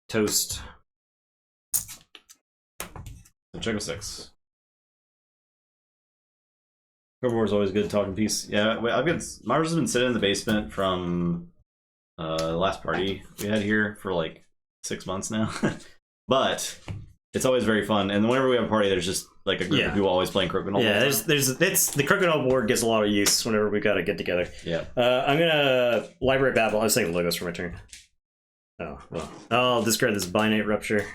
Toast. So check with 6. Hoverboard's always good talking piece. Yeah, I've got Mars has been sitting in the basement from the last party we had here for like 6 months now. But it's always very fun, and whenever we have a party, there's just like a group of people always playing Crocodile. Yeah, there's the Crocodile board gets a lot of use whenever we got to get together. Yeah. I'm gonna Library Babel. I was saying logos for my turn. Oh well. I'll discard this Binate Rupture.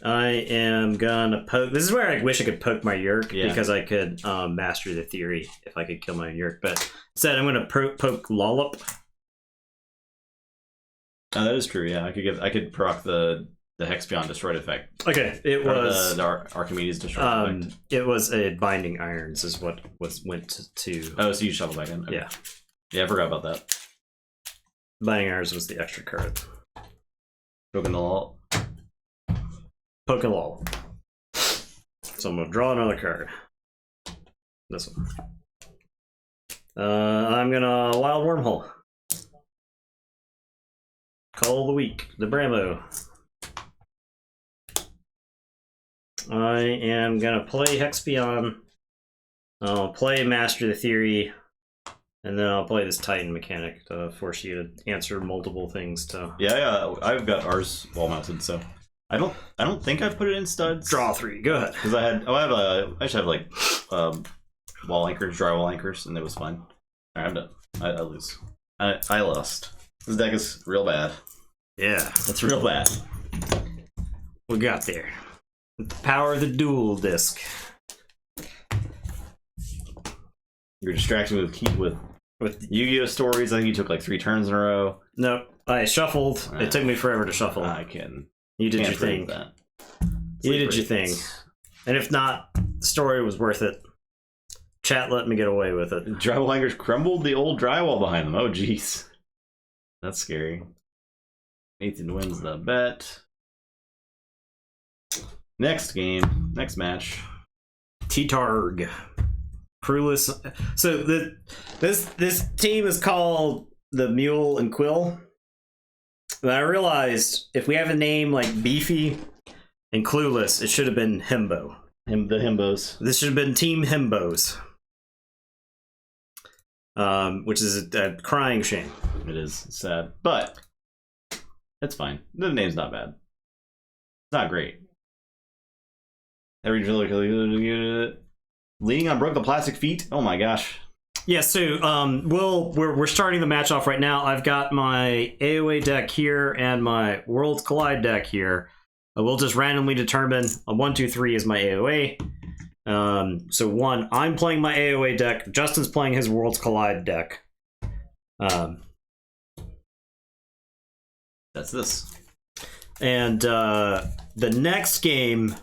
I am gonna poke. This is where I wish I could poke my Yerk because I could master the theory if I could kill my Yerk. But instead, I'm gonna poke Lollop. Oh, that is true. Yeah, I could proc the Hex Beyond Destroyed effect. Okay, it was the Archimedes Destroyed effect. It was a Binding Irons is what went to. Oh, so you shuffle back in. Okay. Yeah, I forgot about that. Binding Irons was the extra card. Poking the Lollop. Pokelol. So I'm gonna draw another card. This one. I'm gonna Wild Wormhole. Call of the Week, the Bramo. I am gonna play Hexpion. I'll play Master the Theory, and then I'll play this Titan mechanic to force you to answer multiple things. To yeah, I've got ours wall mounted, so I don't think I put it in studs. Draw 3. Go ahead. Because I should have like wall anchors, dry wall anchors, and it was fine. All right, I'm done. I lose. I lost. This deck is real bad. Yeah, it's real bad. We got there. The power of the dual disc. You're distracting with Yu-Gi-Oh stories. I think you took like 3 turns in a row. Nope. I shuffled. It took me forever to shuffle. You did your thing. You did your thing. And if not, the story was worth it. Chat let me get away with it. Drywall hangers crumbled the old drywall behind them. Oh, jeez. That's scary. Nathan wins the bet. Next game. Next match. T-Targ. Crewless. So this team is called the Mule and Quill. But I realized if we have a name like Beefy and Clueless, it should have been Himbo. The Himbos. This should have been Team Himbos. Which is a crying shame. It is sad. But it's fine. The name's not bad. It's not great. Leaning on broke the plastic feet? Oh my gosh. Yeah, so we're starting the match off right now. I've got my AoE deck here and my Worlds Collide deck here. We'll just randomly determine 1, 2, 3 is my AoE. So 1, I'm playing my AoE deck. Justin's playing his Worlds Collide deck. That's this. And the next game,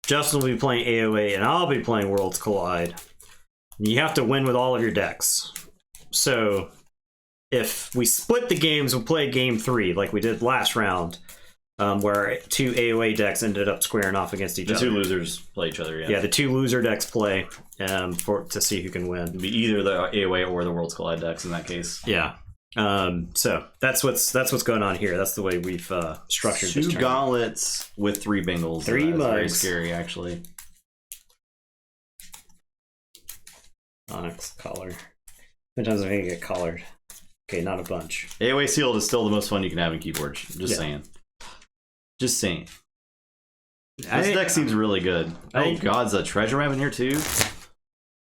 Justin will be playing AoE and I'll be playing Worlds Collide. You have to win with all of your decks. So if we split the games, we'll play game 3 like we did last round, where 2 AoE decks ended up squaring off against each other. The 2 losers play each other, yeah. The 2 loser decks play to see who can win. It'd be either the AoE or the Worlds Collide decks in that case. Yeah. So that's what's going on here. That's the way we've structured this. 2 gauntlets with 3 Bengals. 3 mugs. Very scary, actually. Onyx collar. Sometimes I'm gonna get collared. Okay, not a bunch. AoE sealed is still the most fun you can have in Keyforge. Just saying. Just saying. This deck seems really good. Oh god, the treasure map in here too.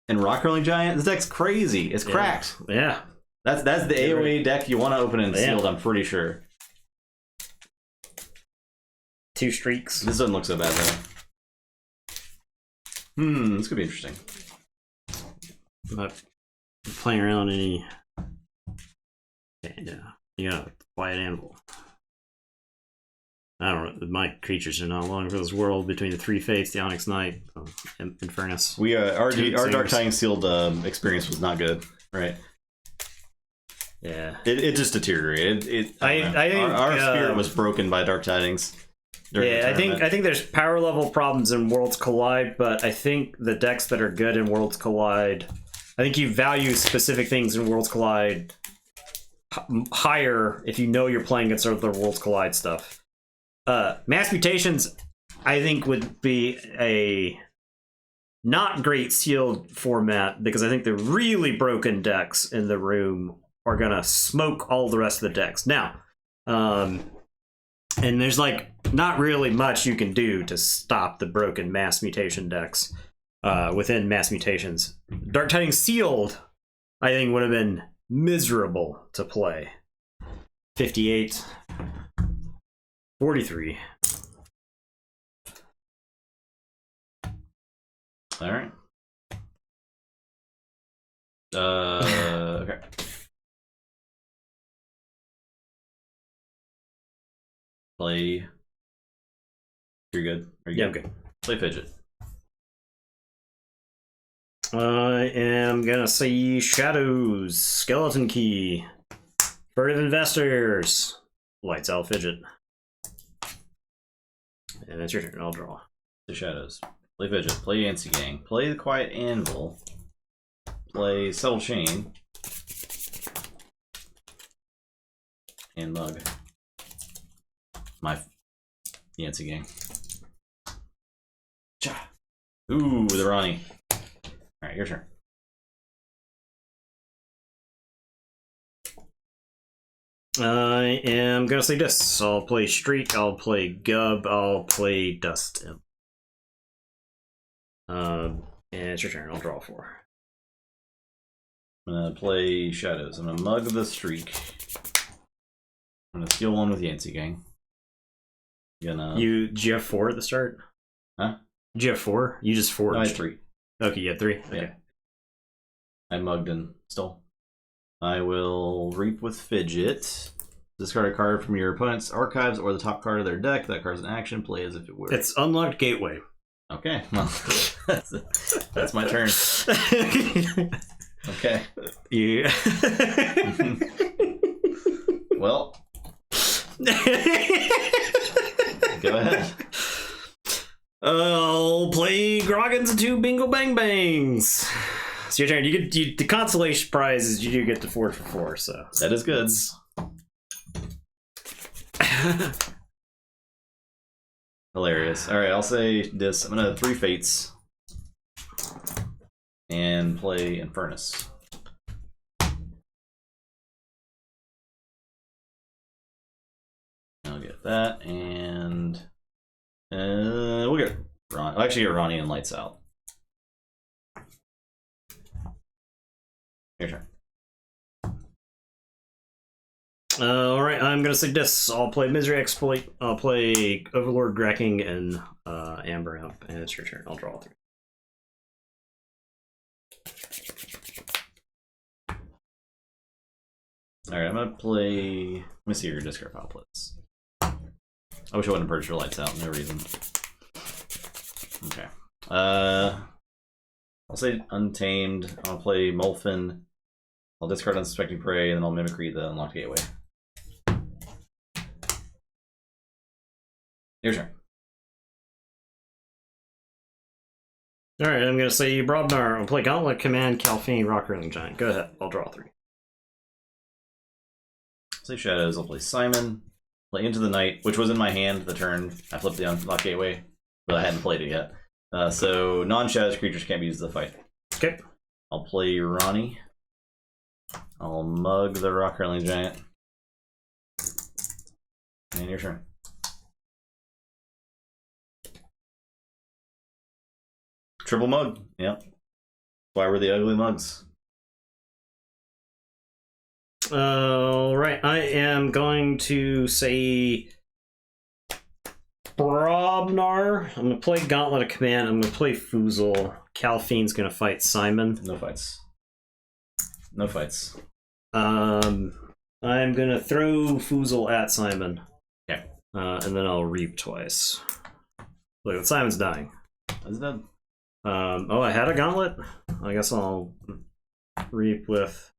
And rock rolling giant. This deck's crazy. It's cracked. Yeah. That's the AoE deck you want to open in sealed. I'm pretty sure. 2 streaks. This doesn't look so bad though. This could be interesting. I'm not playing around any. Yeah, you got Quiet Anvil. I don't know. My creatures are not long for this world. Between the 3 fates, the Onyx Knight, Infernus. Our Dark Titan sealed experience was not good, right? Yeah, it just deteriorated. I think our spirit was broken by Dark Tidings. Yeah, I think there's power level problems in Worlds Collide, but I think the decks that are good in Worlds Collide, I think you value specific things in Worlds Collide higher if you know you're playing against other Worlds Collide stuff. Mass Mutations, I think, would be not great sealed format, because I think the really broken decks in the room are gonna smoke all the rest of the decks. Now, and there's like not really much you can do to stop the broken mass mutation decks within mass mutations. Dark Tidings sealed, I think, would have been miserable to play. 58, 43. All right. Okay. Play. You're good. Are you Yeah, good? I'm good. Play Fidget. I am gonna say Shadows, Skeleton Key, Furtive Investors, Lights Out Fidget. And it's your turn. I'll draw. The Shadows. Play Fidget. Play Yancy Gang. Play the Quiet Anvil. Play Subtle Chain. And Mug. My Yancy Gang. Cha. Ooh, the Ronnie. Alright, your turn. I am gonna say this. I'll play Streak, I'll play Gub, I'll play Dust Imp. And it's your turn. I'll draw 4. I'm gonna play Shadows. I'm gonna Mug the Streak. I'm gonna steal 1 with Yancy Gang. Do you have 4 at the start? Huh? Did you have 4? You just 4. No, I had 3. Okay, you had 3? Okay. Yeah. I mugged and stole. I will Reap with Fidget. Discard a card from your opponent's archives or the top card of their deck. That card's in action. Play as if it were. It's Unlocked Gateway. Okay, well, that's my turn. Okay. Yeah. Well. Go ahead. I'll play Groggins and 2 Bingo Bang Bangs. It's your turn. You get the consolation prize is you do get to forge for 4. So that is good. Hilarious. All right, I'll say this. I'm gonna 3 Fates and play Infernus. I'll get that, and we'll get Ron. I'll actually get Ronnie and Lights Out. Your turn. All right, I'm gonna say this. I'll play Misery Exploit. I'll play Overlord Gracking and Amber Imp, and it's your turn. I'll draw 3. All right, I'm gonna play. Let me see your discard pile, please. I wish I wouldn't purchase your Lights Out. No reason. Okay. I'll say Untamed. I'll play Molfin. I'll discard Unsuspecting Prey, and then I'll Mimicry the Unlocked Gateway. Your turn. Alright, I'm gonna say Brobnar. I'll play Gauntlet, Command, Calfine, Rock Hurling Giant. Go ahead, I'll draw 3. Say Shadows, I'll play Simon. Play Into the Night, which was in my hand the turn I flipped the Unlocked Gateway, but I hadn't played it yet. So non-Shadows creatures can't be used in the fight. Okay. I'll play Ronnie. I'll Mug the Rock Hurling Giant. And your turn. Triple Mug, yep. Why were the ugly mugs? Alright, I am going to say Brobnar. I'm gonna play Gauntlet of Command. I'm gonna play Foozle. Calfine's gonna fight Simon. No fights. No fights. I'm gonna throw Foozle at Simon. Okay. And then I'll Reap twice. Look, Simon's dying. Is that? Oh, I had a Gauntlet? I guess I'll Reap with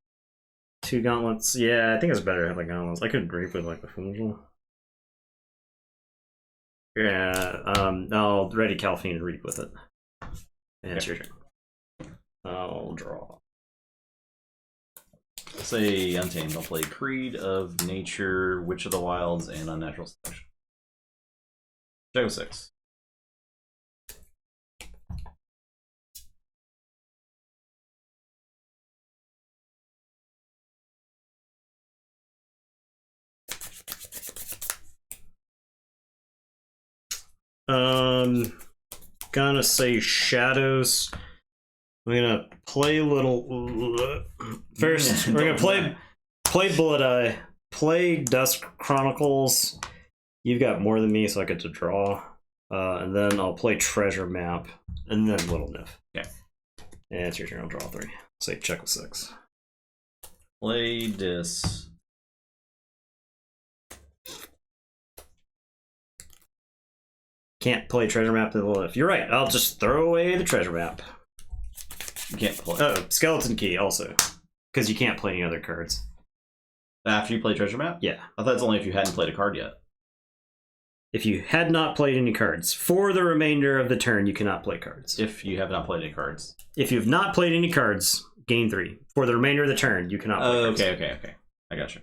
2 gauntlets. Yeah, I think it's better to have like gauntlets. I could Reap with like the Foozle. Yeah, I'll ready Calfine and Reap with it. And it's your turn. I'll draw. Say Untamed. I'll play Creed of Nature, Witch of the Wilds, and Unnatural Selection. Shadow 6. Gonna say shadows. I'm gonna play a little. First, we're gonna play Bullet Eye, play Dusk Chronicles. You've got more than me, so I get to draw. And then I'll play Treasure Map, and then Little Nif. Okay. And it's your turn. I'll draw 3. Say check with 6. Play this. Can't play Treasure Map to the Little Nif. You're right. I'll just throw away the Treasure Map. You can't play. Oh, Skeleton Key also. Because you can't play any other cards. After you play Treasure Map? Yeah. I thought it's only if you hadn't played a card yet. If you had not played any cards, for the remainder of the turn, you cannot play cards. If you have not played any cards. If you have not played any cards, gain 3. For the remainder of the turn, you cannot play cards. Okay. I got you.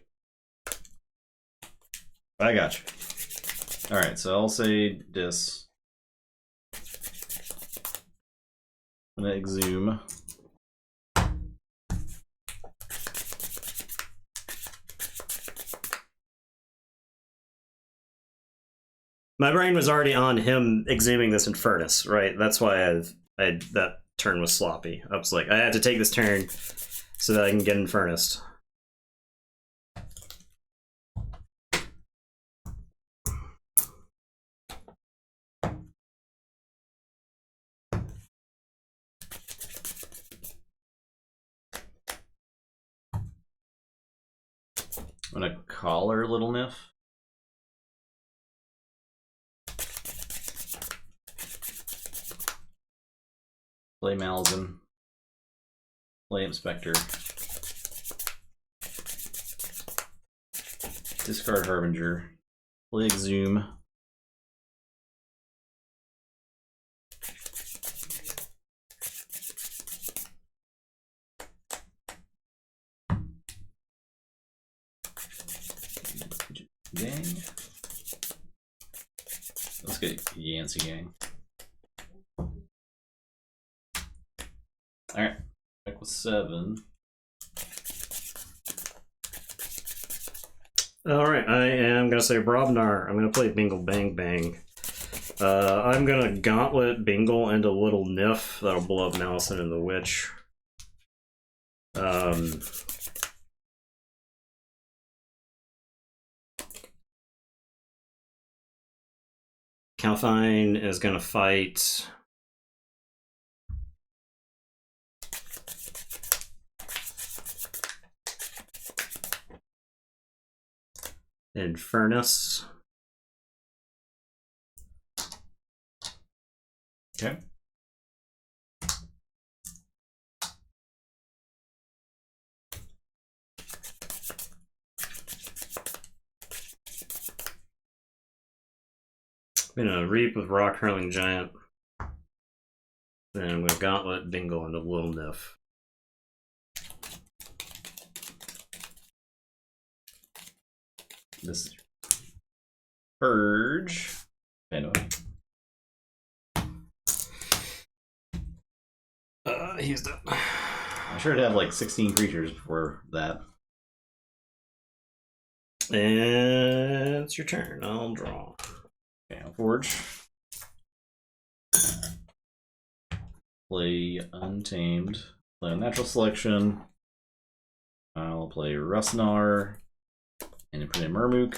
Alright, so I'll say this. I'm gonna exhume. My brain was already on him exhuming this Infernus, right? That's why that turn was sloppy. I was like, I have to take this turn so that I can get Infernus. I'm gonna collar Little Nif. Play Malzin. Play Inspector. Discard Harbinger. Play Exhume. Gang. Let's get Yancey Gang. Alright, back with 7. Alright, I am going to say Brobnar. I'm going to play Bingle Bang Bang. I'm going to Gauntlet Bingle into Little Nif. That'll blow up Malison and the Witch. Calfine is going to fight Infernus. Okay. I'm gonna Reap with Rock Hurling Giant. Then I'm gonna Gauntlet Bingle into Little Nif. This is Purge. Anyway. He's done. I'm sure to have like 16 creatures before that. And it's your turn. I'll draw. Okay, I'll Forge. Play Untamed. Play Unnatural Selection. I'll play Rusnar. And put in Murmook.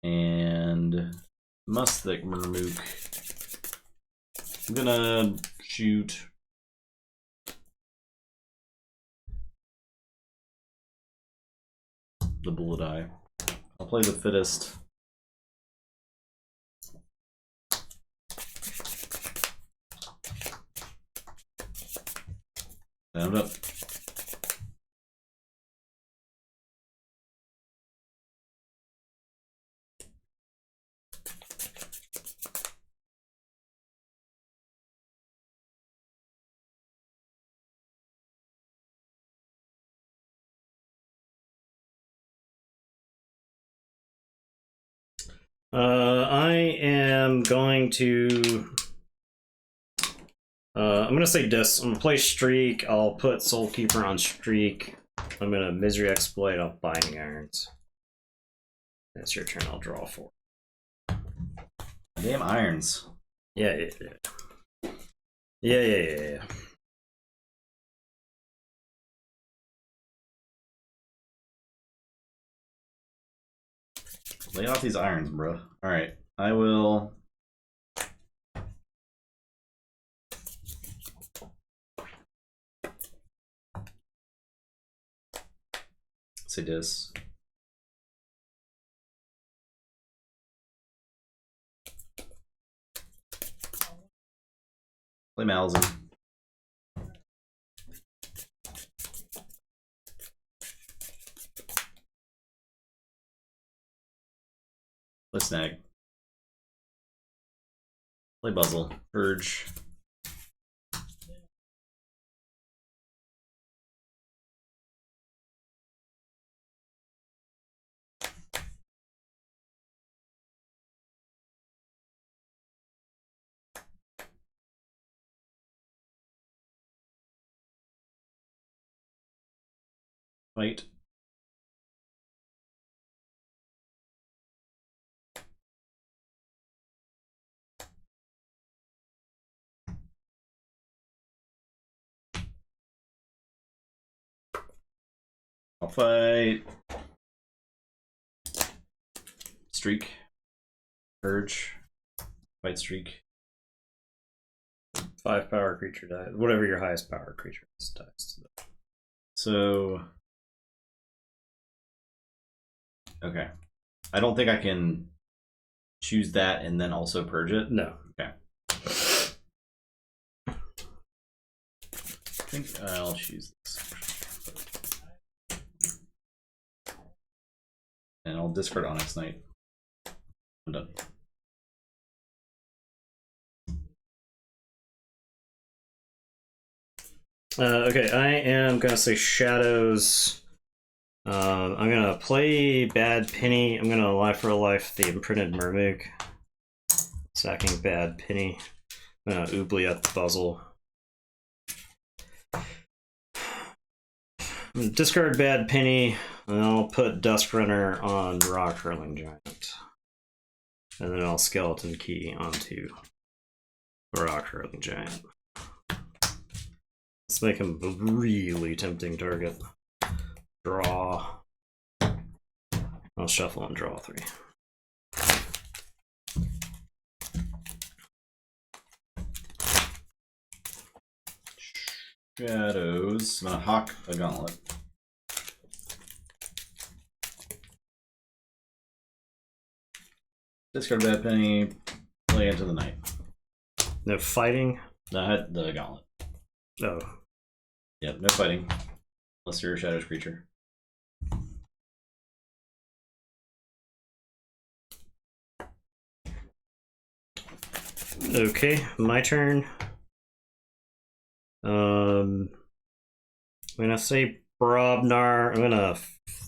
And Mustic Murmook. I'm gonna shoot the Bullet Eye. I'll play the Fittest. Stand up. I am going to I'm gonna say this. I'm gonna play Streak. I'll put Soulkeeper on Streak. I'm gonna Misery Exploit off Binding Irons. That's your turn. I'll draw 4. Damn irons. Yeah. Yeah. Lay off these irons, bro. Alright, I will... say this. Play Malzahn. Play Snag. Play Buzzle. Urge. Fight. I'll fight. Streak. Urge. Fight Streak. 5 power creature dies. Whatever your highest power creature is dies. So... okay. I don't think I can choose that and then also purge it? No. Okay. I think I'll choose this. And I'll discard Onyx Knight. I'm done. Okay, I am gonna say Shadows. I'm gonna play Bad Penny. I'm gonna Life for a Life the Imprinted Mermug. Sacking Bad Penny. I'm gonna Oubliette the Buzzle. Discard Bad Penny, and I'll put Dusk Runner on Rock Hurling Giant. And then I'll Skeleton Key onto Rock Hurling Giant. Let's make him a really tempting target. Draw. I'll shuffle and draw 3. Shadows. I'm gonna Hawk a Gauntlet. Discard Bad Penny. Play Into the Night. No fighting? No, the Gauntlet. Oh. Yep, no fighting. Unless you're a Shadows creature. Okay, my turn. I'm gonna say Brobnar.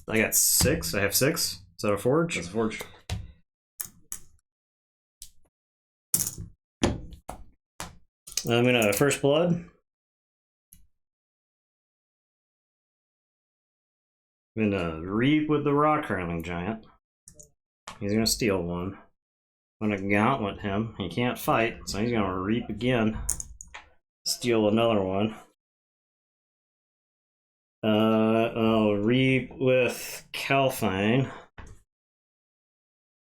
I got 6. I have 6. Is that a Forge? That's a Forge. I'm gonna First Blood. I'm gonna Reap with the Rock Hurling Giant. He's gonna steal 1. I'm gonna Gauntlet him. He can't fight, so he's gonna Reap again. Steal another 1. I'll Reap with Calfine.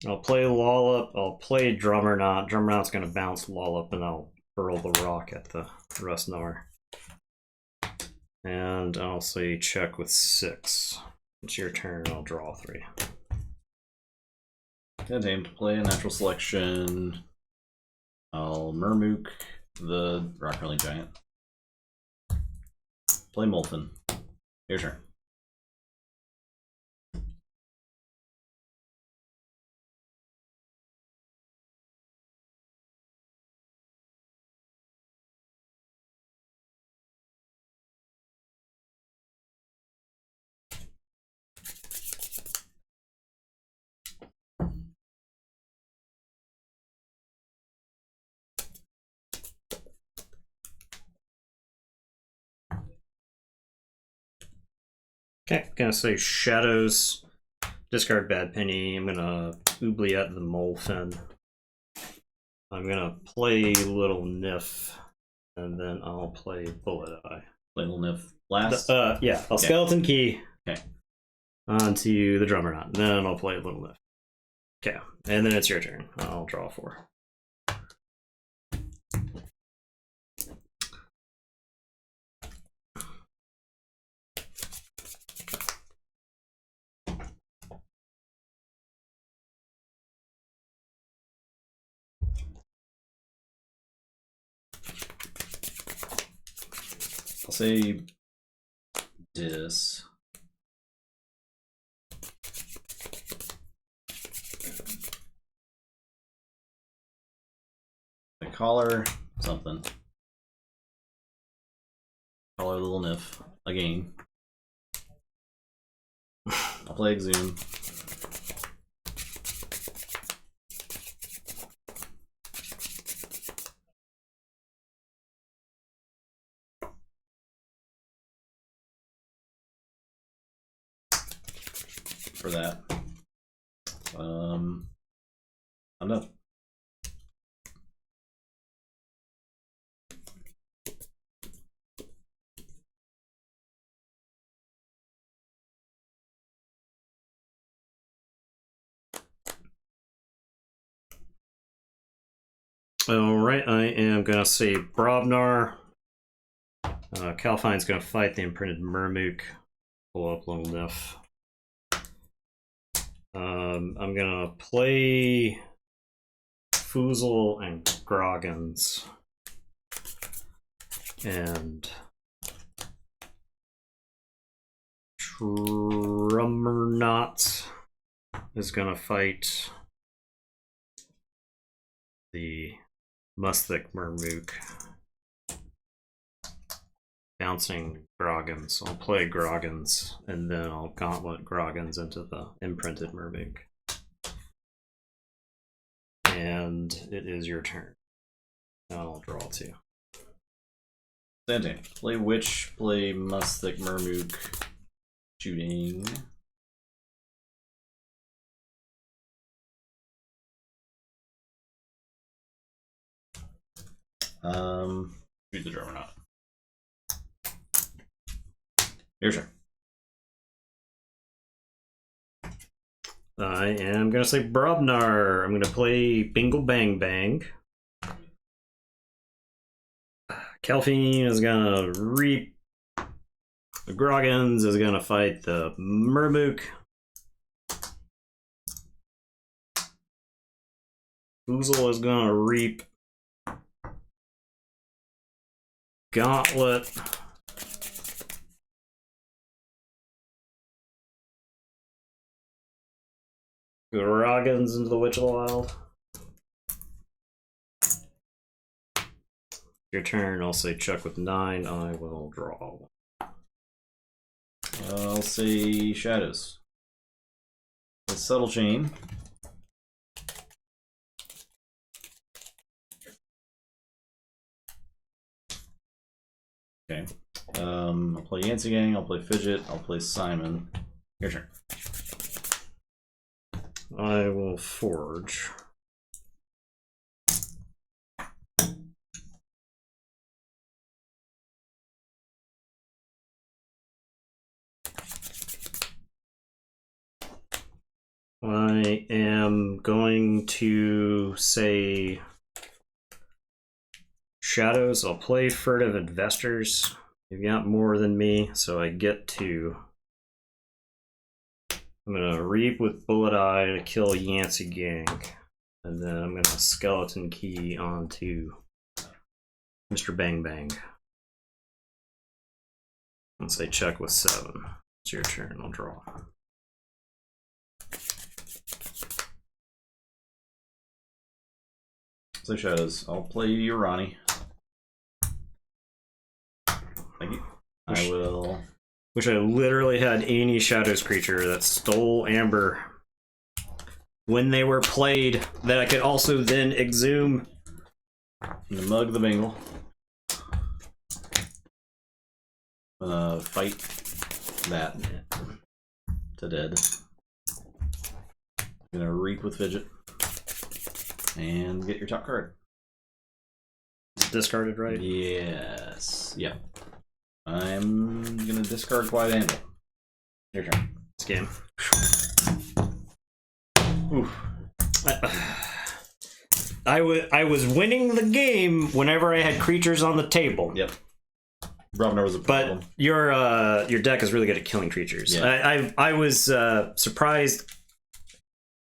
I'll play Lollop. I'll play Drummerknot. Drummerknot's gonna bounce Lollop, and I'll hurl the rock at the Rustnower. And I'll say check with 6. It's your turn. I'll draw 3. Good aim to play a Natural Selection. I'll Murmook the Rock Hurling Giant. Play Molten. Your turn. Okay, gonna say Shadows, discard Bad Penny. I'm gonna Oubliette the Molefin. I'm gonna play Little Niff, and then I'll play Bullet Eye. Play Little Niff last? Yeah, I'll Skeleton Key. Okay. Onto the Drummer Knot. Then I'll play Little Niff. Okay, and then it's your turn. I'll draw 4. I'll say dis. I collar something. Collar Little Niff again. I'll play Exhume. For that. I'm done. Alright, I am gonna say Brobnar. Calfine's gonna fight the Imprinted Murmook. Pull up Little Niff. I'm gonna play Foozle and Groggins. And Drummer Knot is gonna fight the Musthic Murmook. Bouncing Groggins. I'll play Groggins, and then I'll Gauntlet Groggins into the Imprinted Murmook. And it is your turn. Now I'll draw 2. Same. Play Witch, play Musthic Murmook. Shooting. Shoot the Drummer Knot. Your turn. I am gonna say Brobnar. I'm gonna play Bingle Bang Bang. Kelphine is gonna reap. Groggins is gonna fight the Murmook. Foozle is gonna reap. Gauntlet. Groggins into the Witch of the Wild. Your turn, I'll say Chuck with 9. I will draw. I'll say Shadows. A Subtle Chain. Okay. I'll play Yancey Gang, I'll play Fidget, I'll play Simon. Your turn. I will Forge. I am going to say Shadows. I'll play Furtive Investors. You've got more than me, so I get to. I'm gonna Reap with Bullet Eye to kill Yancey Gang. And then I'm gonna Skeleton Key onto Mr. Bang Bang. And say check with 7. It's your turn, I'll draw. So Shadows, I'll play Urani. Thank you. I will. Wish I literally had any Shadows creature that stole Amber when they were played that I could also then exhume. The Mug the Bingle. Fight that to dead. Gonna Reap with Fidget. And get your top card. discarded, right? Yes. Yeah. I'm gonna discard Quiet Anvil. Your turn. This game. Oof. I was winning the game whenever I had creatures on the table. Yep. Brobnar was a problem. But your deck is really good at killing creatures. Yeah. I was surprised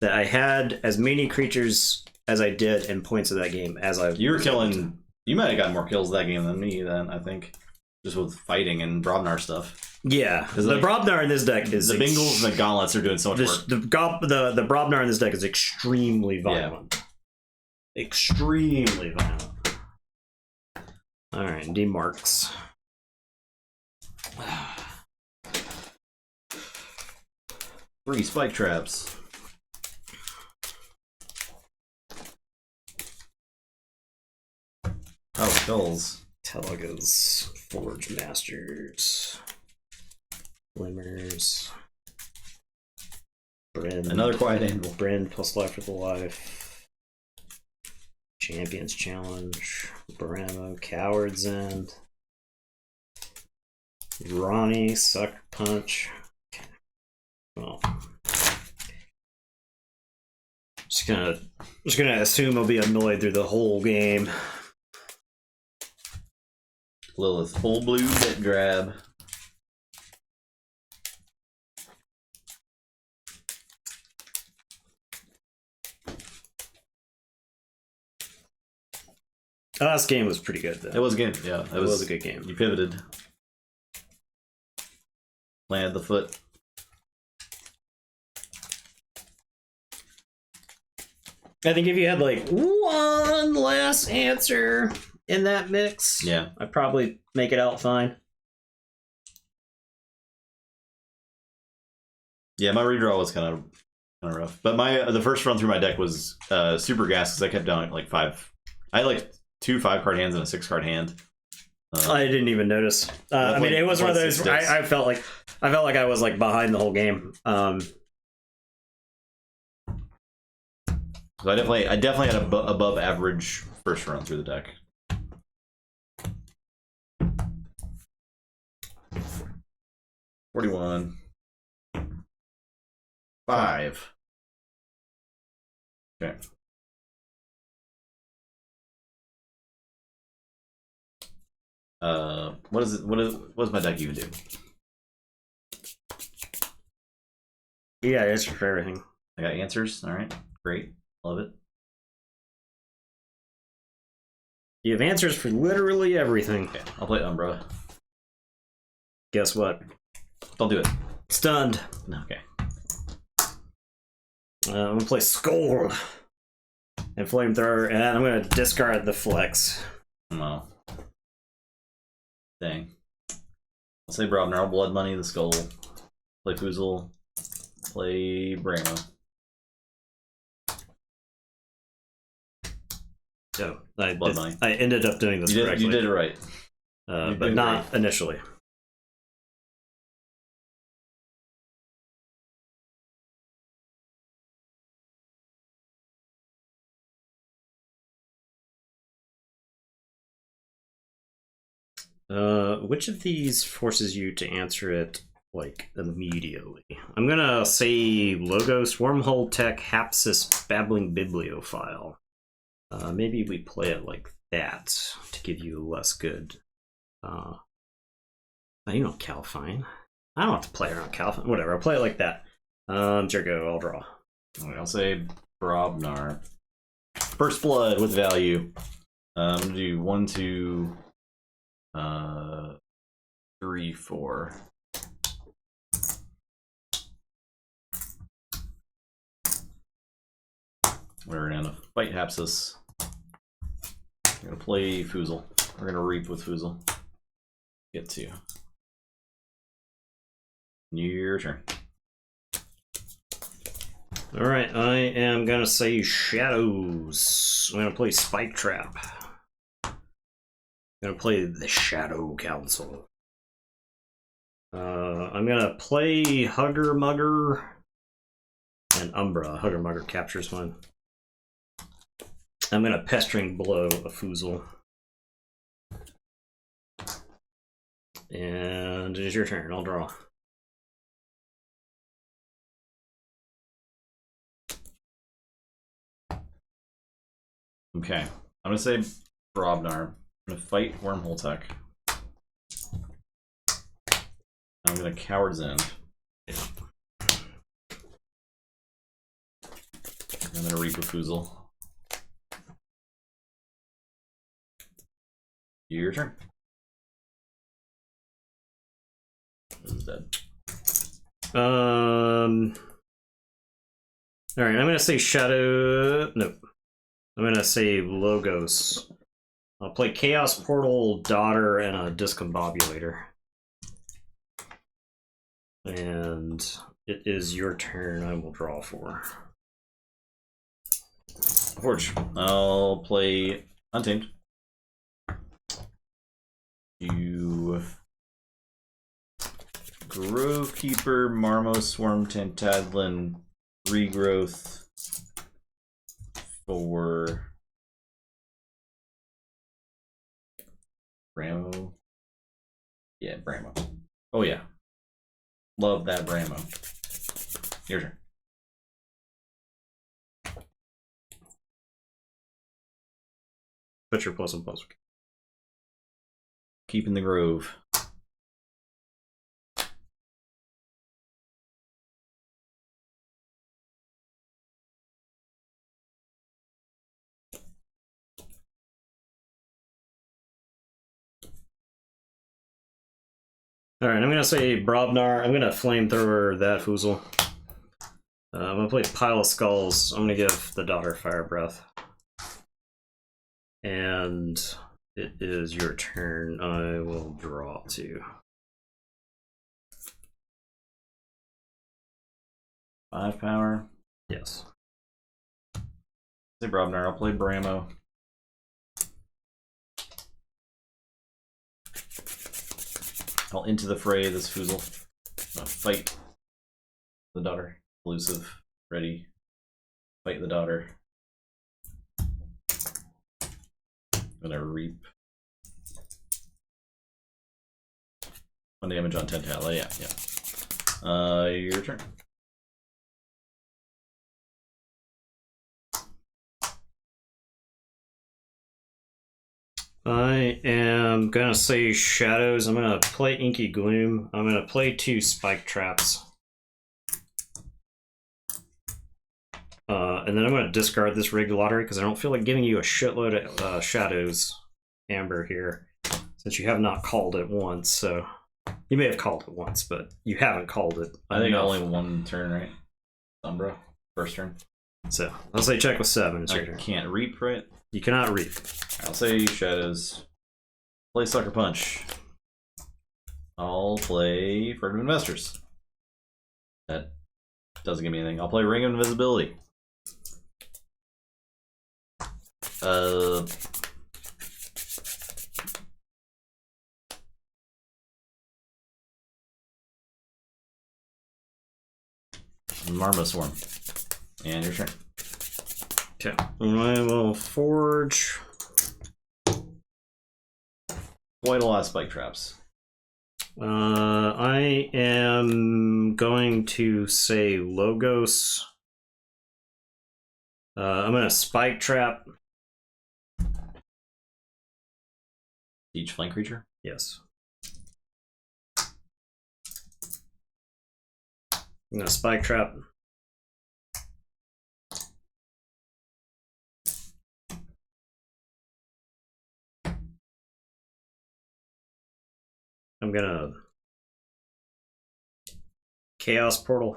that I had as many creatures as I did in points of that game as I. You were killing. You might have gotten more kills that game than me. Then I think, just with fighting and Brobnar stuff. Yeah, the Brobnar in this deck is the Bingles and the Gauntlets are doing so much work. The Brobnar in this deck is extremely violent. Yeah. Extremely violent. All right, demarks. 3 spike traps. Oh, skulls. Telegas, Forge Masters, Glimmers, Bryn. Another Quiet Anvil. Bryn plus Life for the Life. Champions Challenge. Baramo, Coward's End. Ronnie, Sucker Punch. Well, just gonna assume I'll be annoyed through the whole game. Lilith, full blue bit grab. Last game was pretty good though. It was good, yeah. It was a good game. You pivoted. Landed the foot. I think if you had like one last answer in that mix, yeah, I'd probably make it out fine. Yeah, my redraw was kind of rough, but the first run through my deck was super gas because I kept down like 5. I had like 2 5-card hands and a 6-card hand. I didn't even notice. I mean, it was one of those. I felt like I was like behind the whole game. So I definitely had above average first run through the deck. $41. 5. Okay. What does my deck even do? Yeah, answer for everything. I got answers. All right, great, love it. You have answers for literally everything. Okay, I'll play Umbra. Guess what? Don't do it. Stunned. Okay. I'm gonna play Skull and Flamethrower, and I'm gonna discard the Flex. No. Dang. I'll say Brobnar, Blood Money, the Skull. Play Foozle. Play Bramo. So I ended up doing this correctly. You did it right. But not great. Initially. Which of these forces you to answer it like immediately? I'm gonna say Logos, Wormhole Tech, Hapsis, Babbling Bibliophile. Maybe we play it like that to give you less good. You know Calfine. I don't have to play around Calfine. Whatever, I'll play it like that. Jergo, I'll draw. I'll say Brobnar. First Blood with value. I'm gonna do 1, 2, 3, 4. We're gonna fight Hapsis. We're gonna play Foozle. We're gonna reap with Foozle. Get to your turn. Alright, I am gonna say Shadows. I'm gonna play Spike Trap. I'm gonna play the Shadow Council. I'm gonna play Hugger Mugger and Umbra. Hugger Mugger captures one. I'm gonna Pestering Blow a Foozle. And it is your turn. I'll draw. Okay. I'm going to say Brobnar. I'm going to fight Wormhole Tech. I'm going to Coward's End. I'm going to Reap-a-Foozle. Your turn. This is dead. Alright, I'm gonna say Shadow. Nope. I'm gonna say Logos. I'll play Chaos Portal, Daughter, and a Discombobulator. And it is your turn. I will draw 4. Forge. I'll play Untamed. You Grovekeeper, Marmoswarm, Tantadlin, Regrowth for Bramo. Yeah, Bramo. Oh yeah. Love that Bramo. Your turn. Put your plus and plus. Keeping the Grove. Alright, I'm gonna say Brobnar. I'm gonna Flamethrower that Foozle. I'm gonna play Pile of Skulls. I'm gonna give the Daughter Fire Breath. And it is your turn. I will draw 2. 5 power. Yes. Say Brobnar. I'll play Bramo. I'll into the fray this Foozle. Fight the Daughter. Elusive. Ready. Fight the Daughter. I'm gonna Reap. 1 damage on Tentala. Yeah. Your turn. I am gonna say Shadows. I'm gonna play Inky Gloom. I'm gonna play 2 Spike Traps. And then I'm gonna discard this Rigged Lottery because I don't feel like giving you a shitload of Shadows Amber here, since you have not called it once. So you may have called it once, but you haven't called it. I think only 1 turn, right? Umbra, first turn. So I'll say check with 7. It's I your turn. Can't Reap, right? You cannot Reap. I'll say Shadows. Play Sucker Punch. I'll play Freedom of Investors. That doesn't give me anything. I'll play Ring of Invisibility. Marmoswarm. And your turn. Okay. I will Forge. Quite a lot of Spike Traps. I am going to say Logos. I'm going to Spike Trap. Each flank creature? Yes. I'm going to Spike Trap. I'm going to Chaos Portal.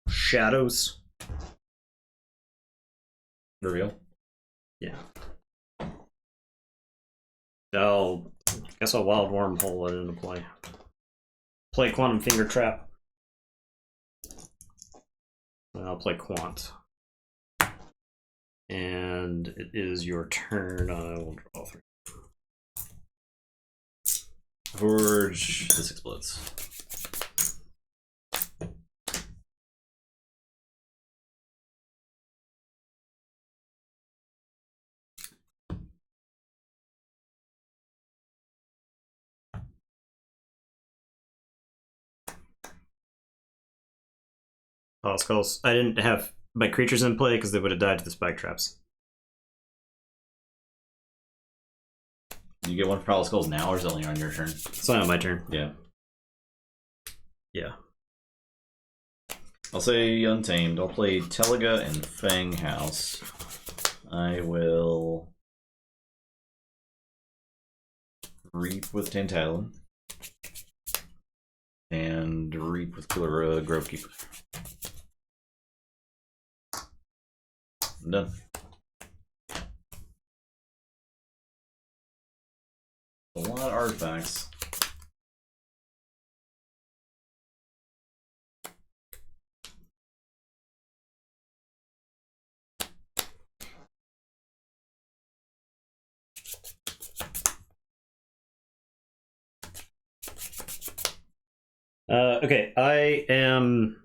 Shadows. Reveal? Yeah. Guess I'll Wild Wormhole it into play. Play Quantum Finger Trap. And I'll play Quant. And it is your turn. I will draw 3. Forge. This explodes. Pile of Skulls. I didn't have my creatures in play because they would have died to the spike traps. You get one for Pile of Skulls now, or is it only on your turn? It's not on my turn. Yeah. Yeah. I'll say Untamed. I'll play Teliga and Fang House. I will Reap with Tantalon. And Reap with Killer Grovekeeper. I'm done. A lot of artifacts. Okay, I am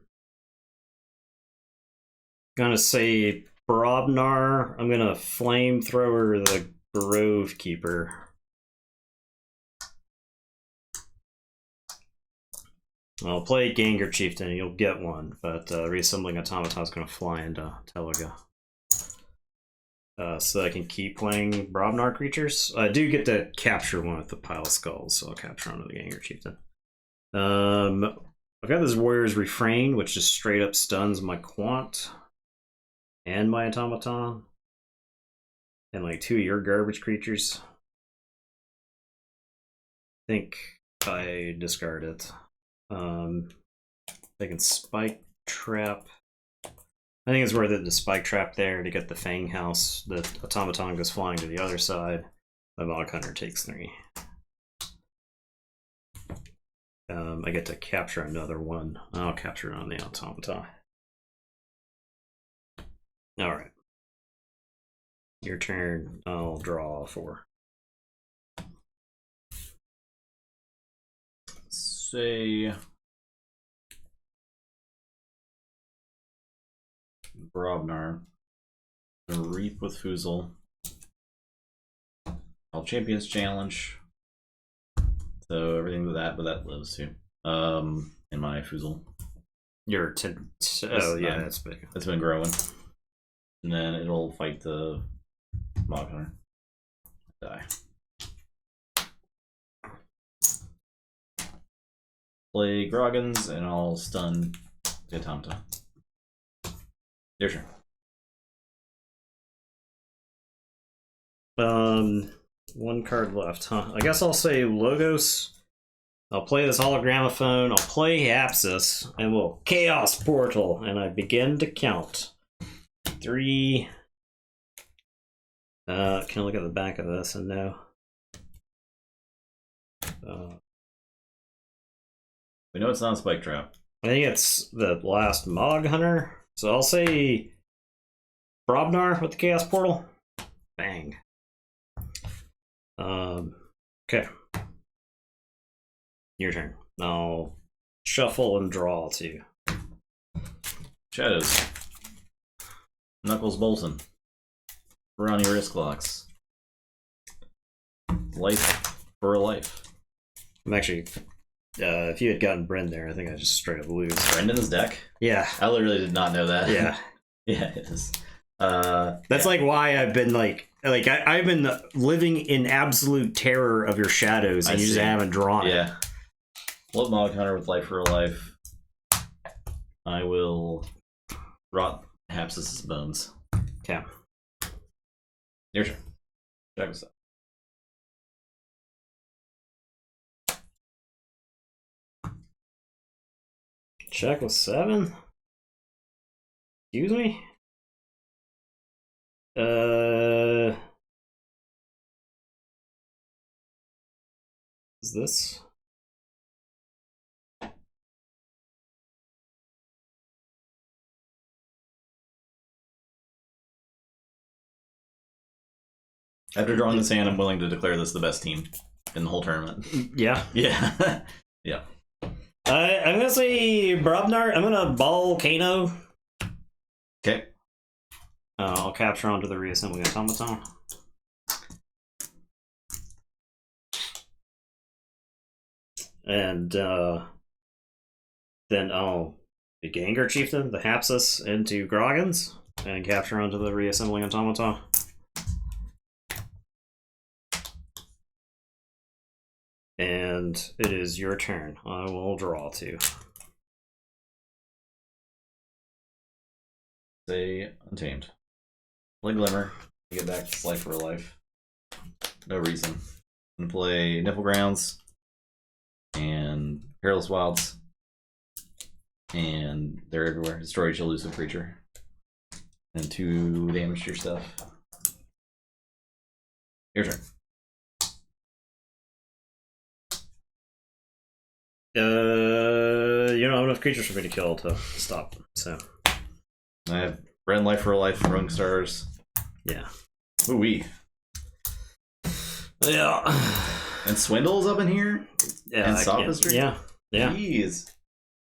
gonna say Brobnar. I'm gonna Flamethrower the Grovekeeper. I'll play Gengar Chieftain, you'll get one, but Reassembling Automaton's gonna fly into Teliga. So I can keep playing Brobnar creatures. I do get to capture one with the Pile of Skulls, so I'll capture one with the Gengar Chieftain. I've got this Warrior's Refrain, which just straight up stuns my Quant and my Automaton. And like 2 of your garbage creatures. I think I discard it. They can Spike Trap. I think it's worth it to Spike Trap there to get the Fang House. The Automaton goes flying to the other side. My Mog Hunter takes 3. I get to capture another one. I'll capture it on the Automaton. Alright. Your turn. I'll draw 4. Say Brobnar. Reap with Foozle. I'll Champions Challenge. So everything with that, but that lives too. In my Foozle. Your oh yeah, that's big. It's been growing. And then it'll fight the Mog Hunter. Die. Play Groggins, and I'll stun the Automata. Your turn. 1 card left, huh? I guess I'll say Logos. I'll play this Hologramophone, I'll play Apsis, and we'll Chaos Portal, and I begin to count. 3. Can I look at the back of this and know? We know it's not a Spike Trap. I think it's the last Mog Hunter. So I'll say Brobnar with the Chaos Portal. Bang. Okay. Your turn. I'll shuffle and draw 2. Shadows. Knuckles Bolton. Ronnie Wrist Locks. Life for a life. I'm actually, if you had gotten Bren there, I think I just straight up lose. Brendan's deck? Yeah. I literally did not know that. Yeah. Yeah, it is. That's like why I've been I've been living in absolute terror of your shadows, and you just haven't drawn it. Yeah. Love Mog Hunter with Life for a Life. I will rot Hapsis's bones. Okay. Your turn. Check this out. Check with 7? Excuse me? Is this? After drawing this hand, I'm willing to declare this the best team in the whole tournament. Yeah. Yeah. Yeah. I'm gonna say Brobnar. I'm gonna Volcano. Okay. I'll capture onto the Reassembling Automaton. And then I'll the Gengar Chieftain, the Hapsus, into Groggins, and capture onto the reassembling automata. And it is your turn. I will draw 2. Say Untamed. Play Glimmer. Get back to Life for a Life. No reason. I'm gonna play Nipple Grounds and Perilous Wilds. And they're everywhere. Destroy each elusive creature. And 2 damage to your stuff. Your turn. You don't have enough creatures for me to kill to stop. So I have Red Life for a Life, Throwing Stars. Yeah. Ooh-wee. Yeah. And Swindle's up in here? Yeah. And Sophistry? Yeah. Yeah. Jeez.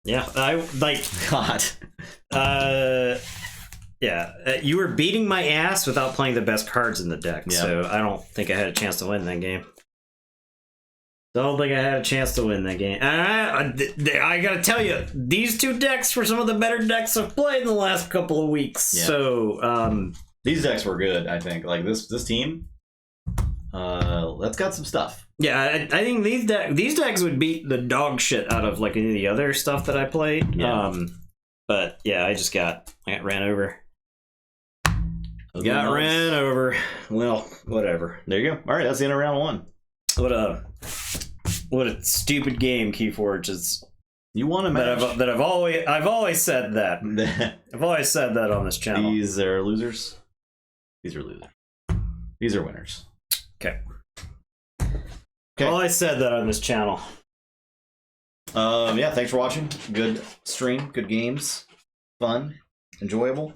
Yeah. I like God. Yeah. You were beating my ass without playing the best cards in the deck, so I don't think I had a chance to win that game. Don't think I had a chance to win that game. I gotta tell you, these 2 decks were some of the better decks I've played in the last couple of weeks. Yeah. So, these decks were good, I think. Like, this team, that's got some stuff. Yeah, I think these decks would beat the dog shit out of, like, any of the other stuff that I played. Yeah. But, yeah, I got ran over. Ran over. Well, whatever. There you go. All right, that's the end of round 1. What a stupid game Keyforge is. You want to match that I've always said that. I've always said that on this channel. These are losers. These are losers. These are winners. Okay. I said that on this channel. Yeah, thanks for watching. Good stream, good games, fun, enjoyable.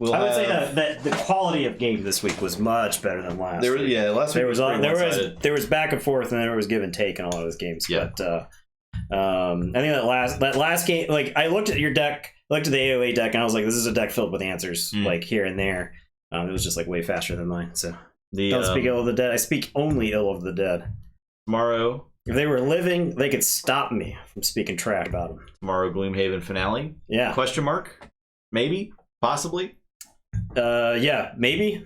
I would say that the quality of game this week was much better than last week. Yeah, last week there was back and forth, and there was give and take in a lot of those games. Yeah. But I think that last game, like, I looked at your deck, looked at the AOA deck, and I was like, this is a deck filled with answers, like here and there. It was just like way faster than mine. So don't speak ill of the dead. I speak only ill of the dead. Tomorrow, if they were living, they could stop me from speaking trash about them. Tomorrow, Gloomhaven finale. Yeah. Question mark? Maybe? Possibly? Yeah, maybe.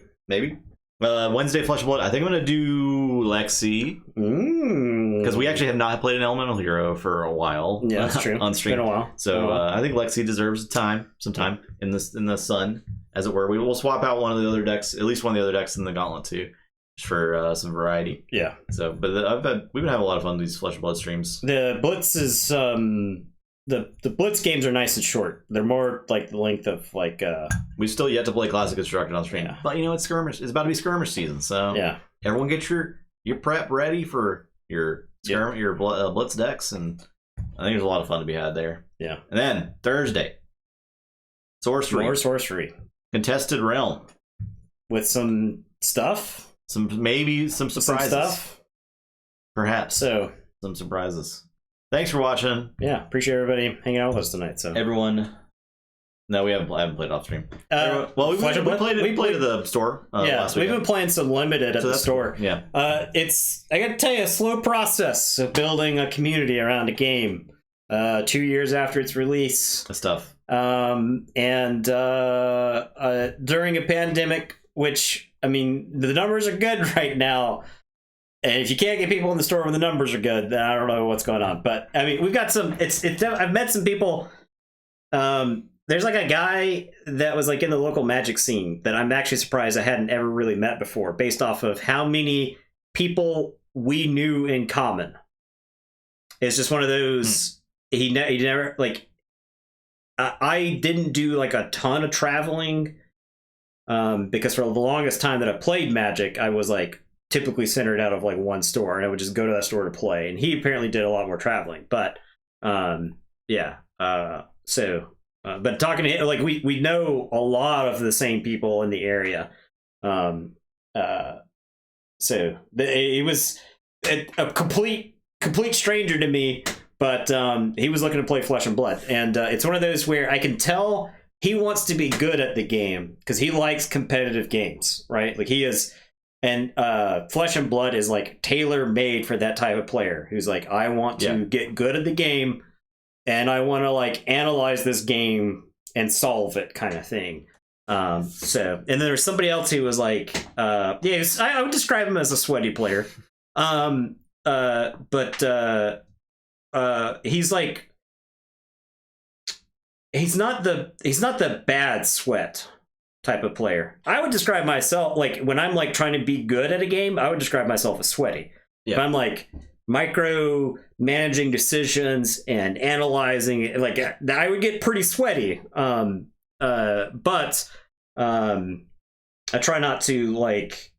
Wednesday, Flesh and Blood. I think I'm gonna do Lexi because we actually have not played an Elemental Hero for a while. Yeah, that's true. On stream. It's been a while. So I think Lexi deserves some time in the sun, as it were. We will swap out one of the other decks, at least one of the other decks in the Gauntlet too, for some variety. Yeah. So, but we've been having a lot of fun with these Flesh and Blood streams. The Blitz is the Blitz games are nice and short. They're more like the length of like. We've still yet to play Classic Constructed on stream, but it's skirmish. It's about to be skirmish season, so yeah. Everyone get your prep ready for your Blitz decks, and I think there's a lot of fun to be had there. Yeah. And then Thursday, sorcery, Contested Realm with some stuff, some surprises, some stuff, perhaps. So some surprises. Thanks for watching. Yeah, appreciate everybody hanging out with us tonight. So everyone, no, I haven't played off stream. Well, we played at the store. Last week. We've been playing some limited at the store. Yeah, it's, I gotta tell you, a slow process of building a community around a game. 2 years after its release, that's tough. And during a pandemic, which, I mean, the numbers are good right now. And if you can't get people in the store when the numbers are good, then I don't know what's going on. But I mean, we've got some. I've met some people. There's like a guy that was like in the local Magic scene that I'm actually surprised I hadn't ever really met before, based off of how many people we knew in common. It's just one of those. He never like. I didn't do like a ton of traveling, because for the longest time that I played Magic, I was like typically centered out of like one store, and I would just go to that store to play. And he apparently did a lot more traveling, but yeah. But talking to him, like we know a lot of the same people in the area. So he was a complete stranger to me, but he was looking to play Flesh and Blood, and it's one of those where I can tell he wants to be good at the game because he likes competitive games, right? Like he is. And Flesh and Blood is like tailor-made for that type of player who's like, I want to get good at the game, and I want to like analyze this game and solve it, kind of thing. So, and then there's somebody else who was like, I would describe him as a sweaty player. But he's like, he's not the bad sweat type of player. I would describe myself like when I'm like trying to be good at a game, I would describe myself as sweaty. Yeah. If I'm like micro managing decisions and analyzing it, like I would get pretty sweaty. But I try not to like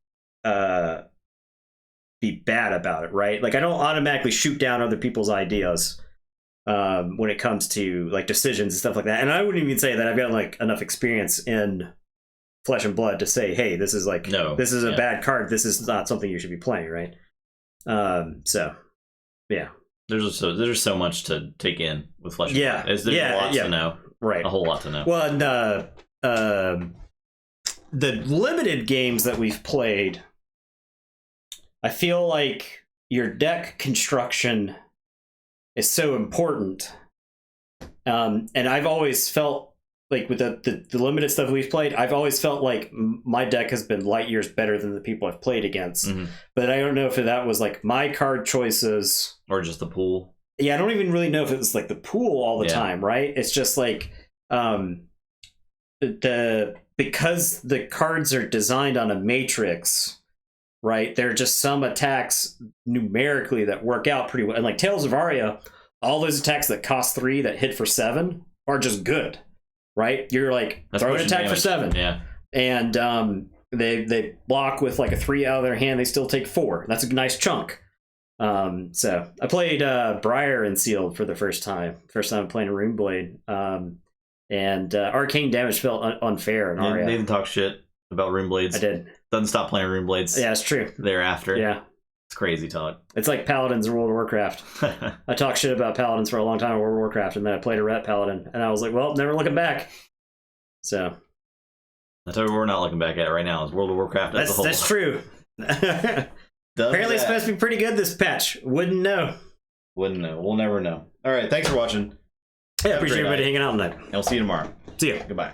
be bad about it, right? Like I don't automatically shoot down other people's ideas when it comes to like decisions and stuff like that. And I wouldn't even say that I've got like enough experience in Flesh and Blood to say, hey, this is like this is a bad card. This is not something you should be playing, right? So yeah. There's so much to take in with Flesh and Blood. There's a lot to know. Right. A whole lot to know. Well, and the limited games that we've played, I feel like your deck construction is so important. And I've always felt like with the limited stuff we've played, I've always felt like my deck has been light years better than the people I've played against. Mm-hmm. But I don't know if that was like my card choices or just the pool. Yeah, I don't even really know if it was like the pool all the time, right? It's just like because the cards are designed on a matrix, right? There are just some attacks numerically that work out pretty well. And like Tales of Aria, all those attacks that cost 3 that hit for 7 are just good, right? You're like throw an attack for 7, and they block with like a 3 out of their hand. They still take 4. That's a nice chunk. So I played Briar and Sealed for the first time playing a Runeblade, and arcane damage felt unfair in Aria. They didn't talk shit about Runeblades. I did. Doesn't stop playing Runeblades. Yeah, it's true. Thereafter. Yeah. It's crazy talk. It's like Paladins in World of Warcraft. I talked shit about Paladins for a long time in World of Warcraft, and then I played a Ret Paladin, and I was like, well, never looking back. So. That's what we're not looking back at right now, is World of Warcraft as a whole. That's true. Apparently it's supposed to be pretty good this patch. Wouldn't know. We'll never know. All right, thanks for watching. Yeah, appreciate everybody hanging out tonight. And we'll see you tomorrow. See you. Goodbye.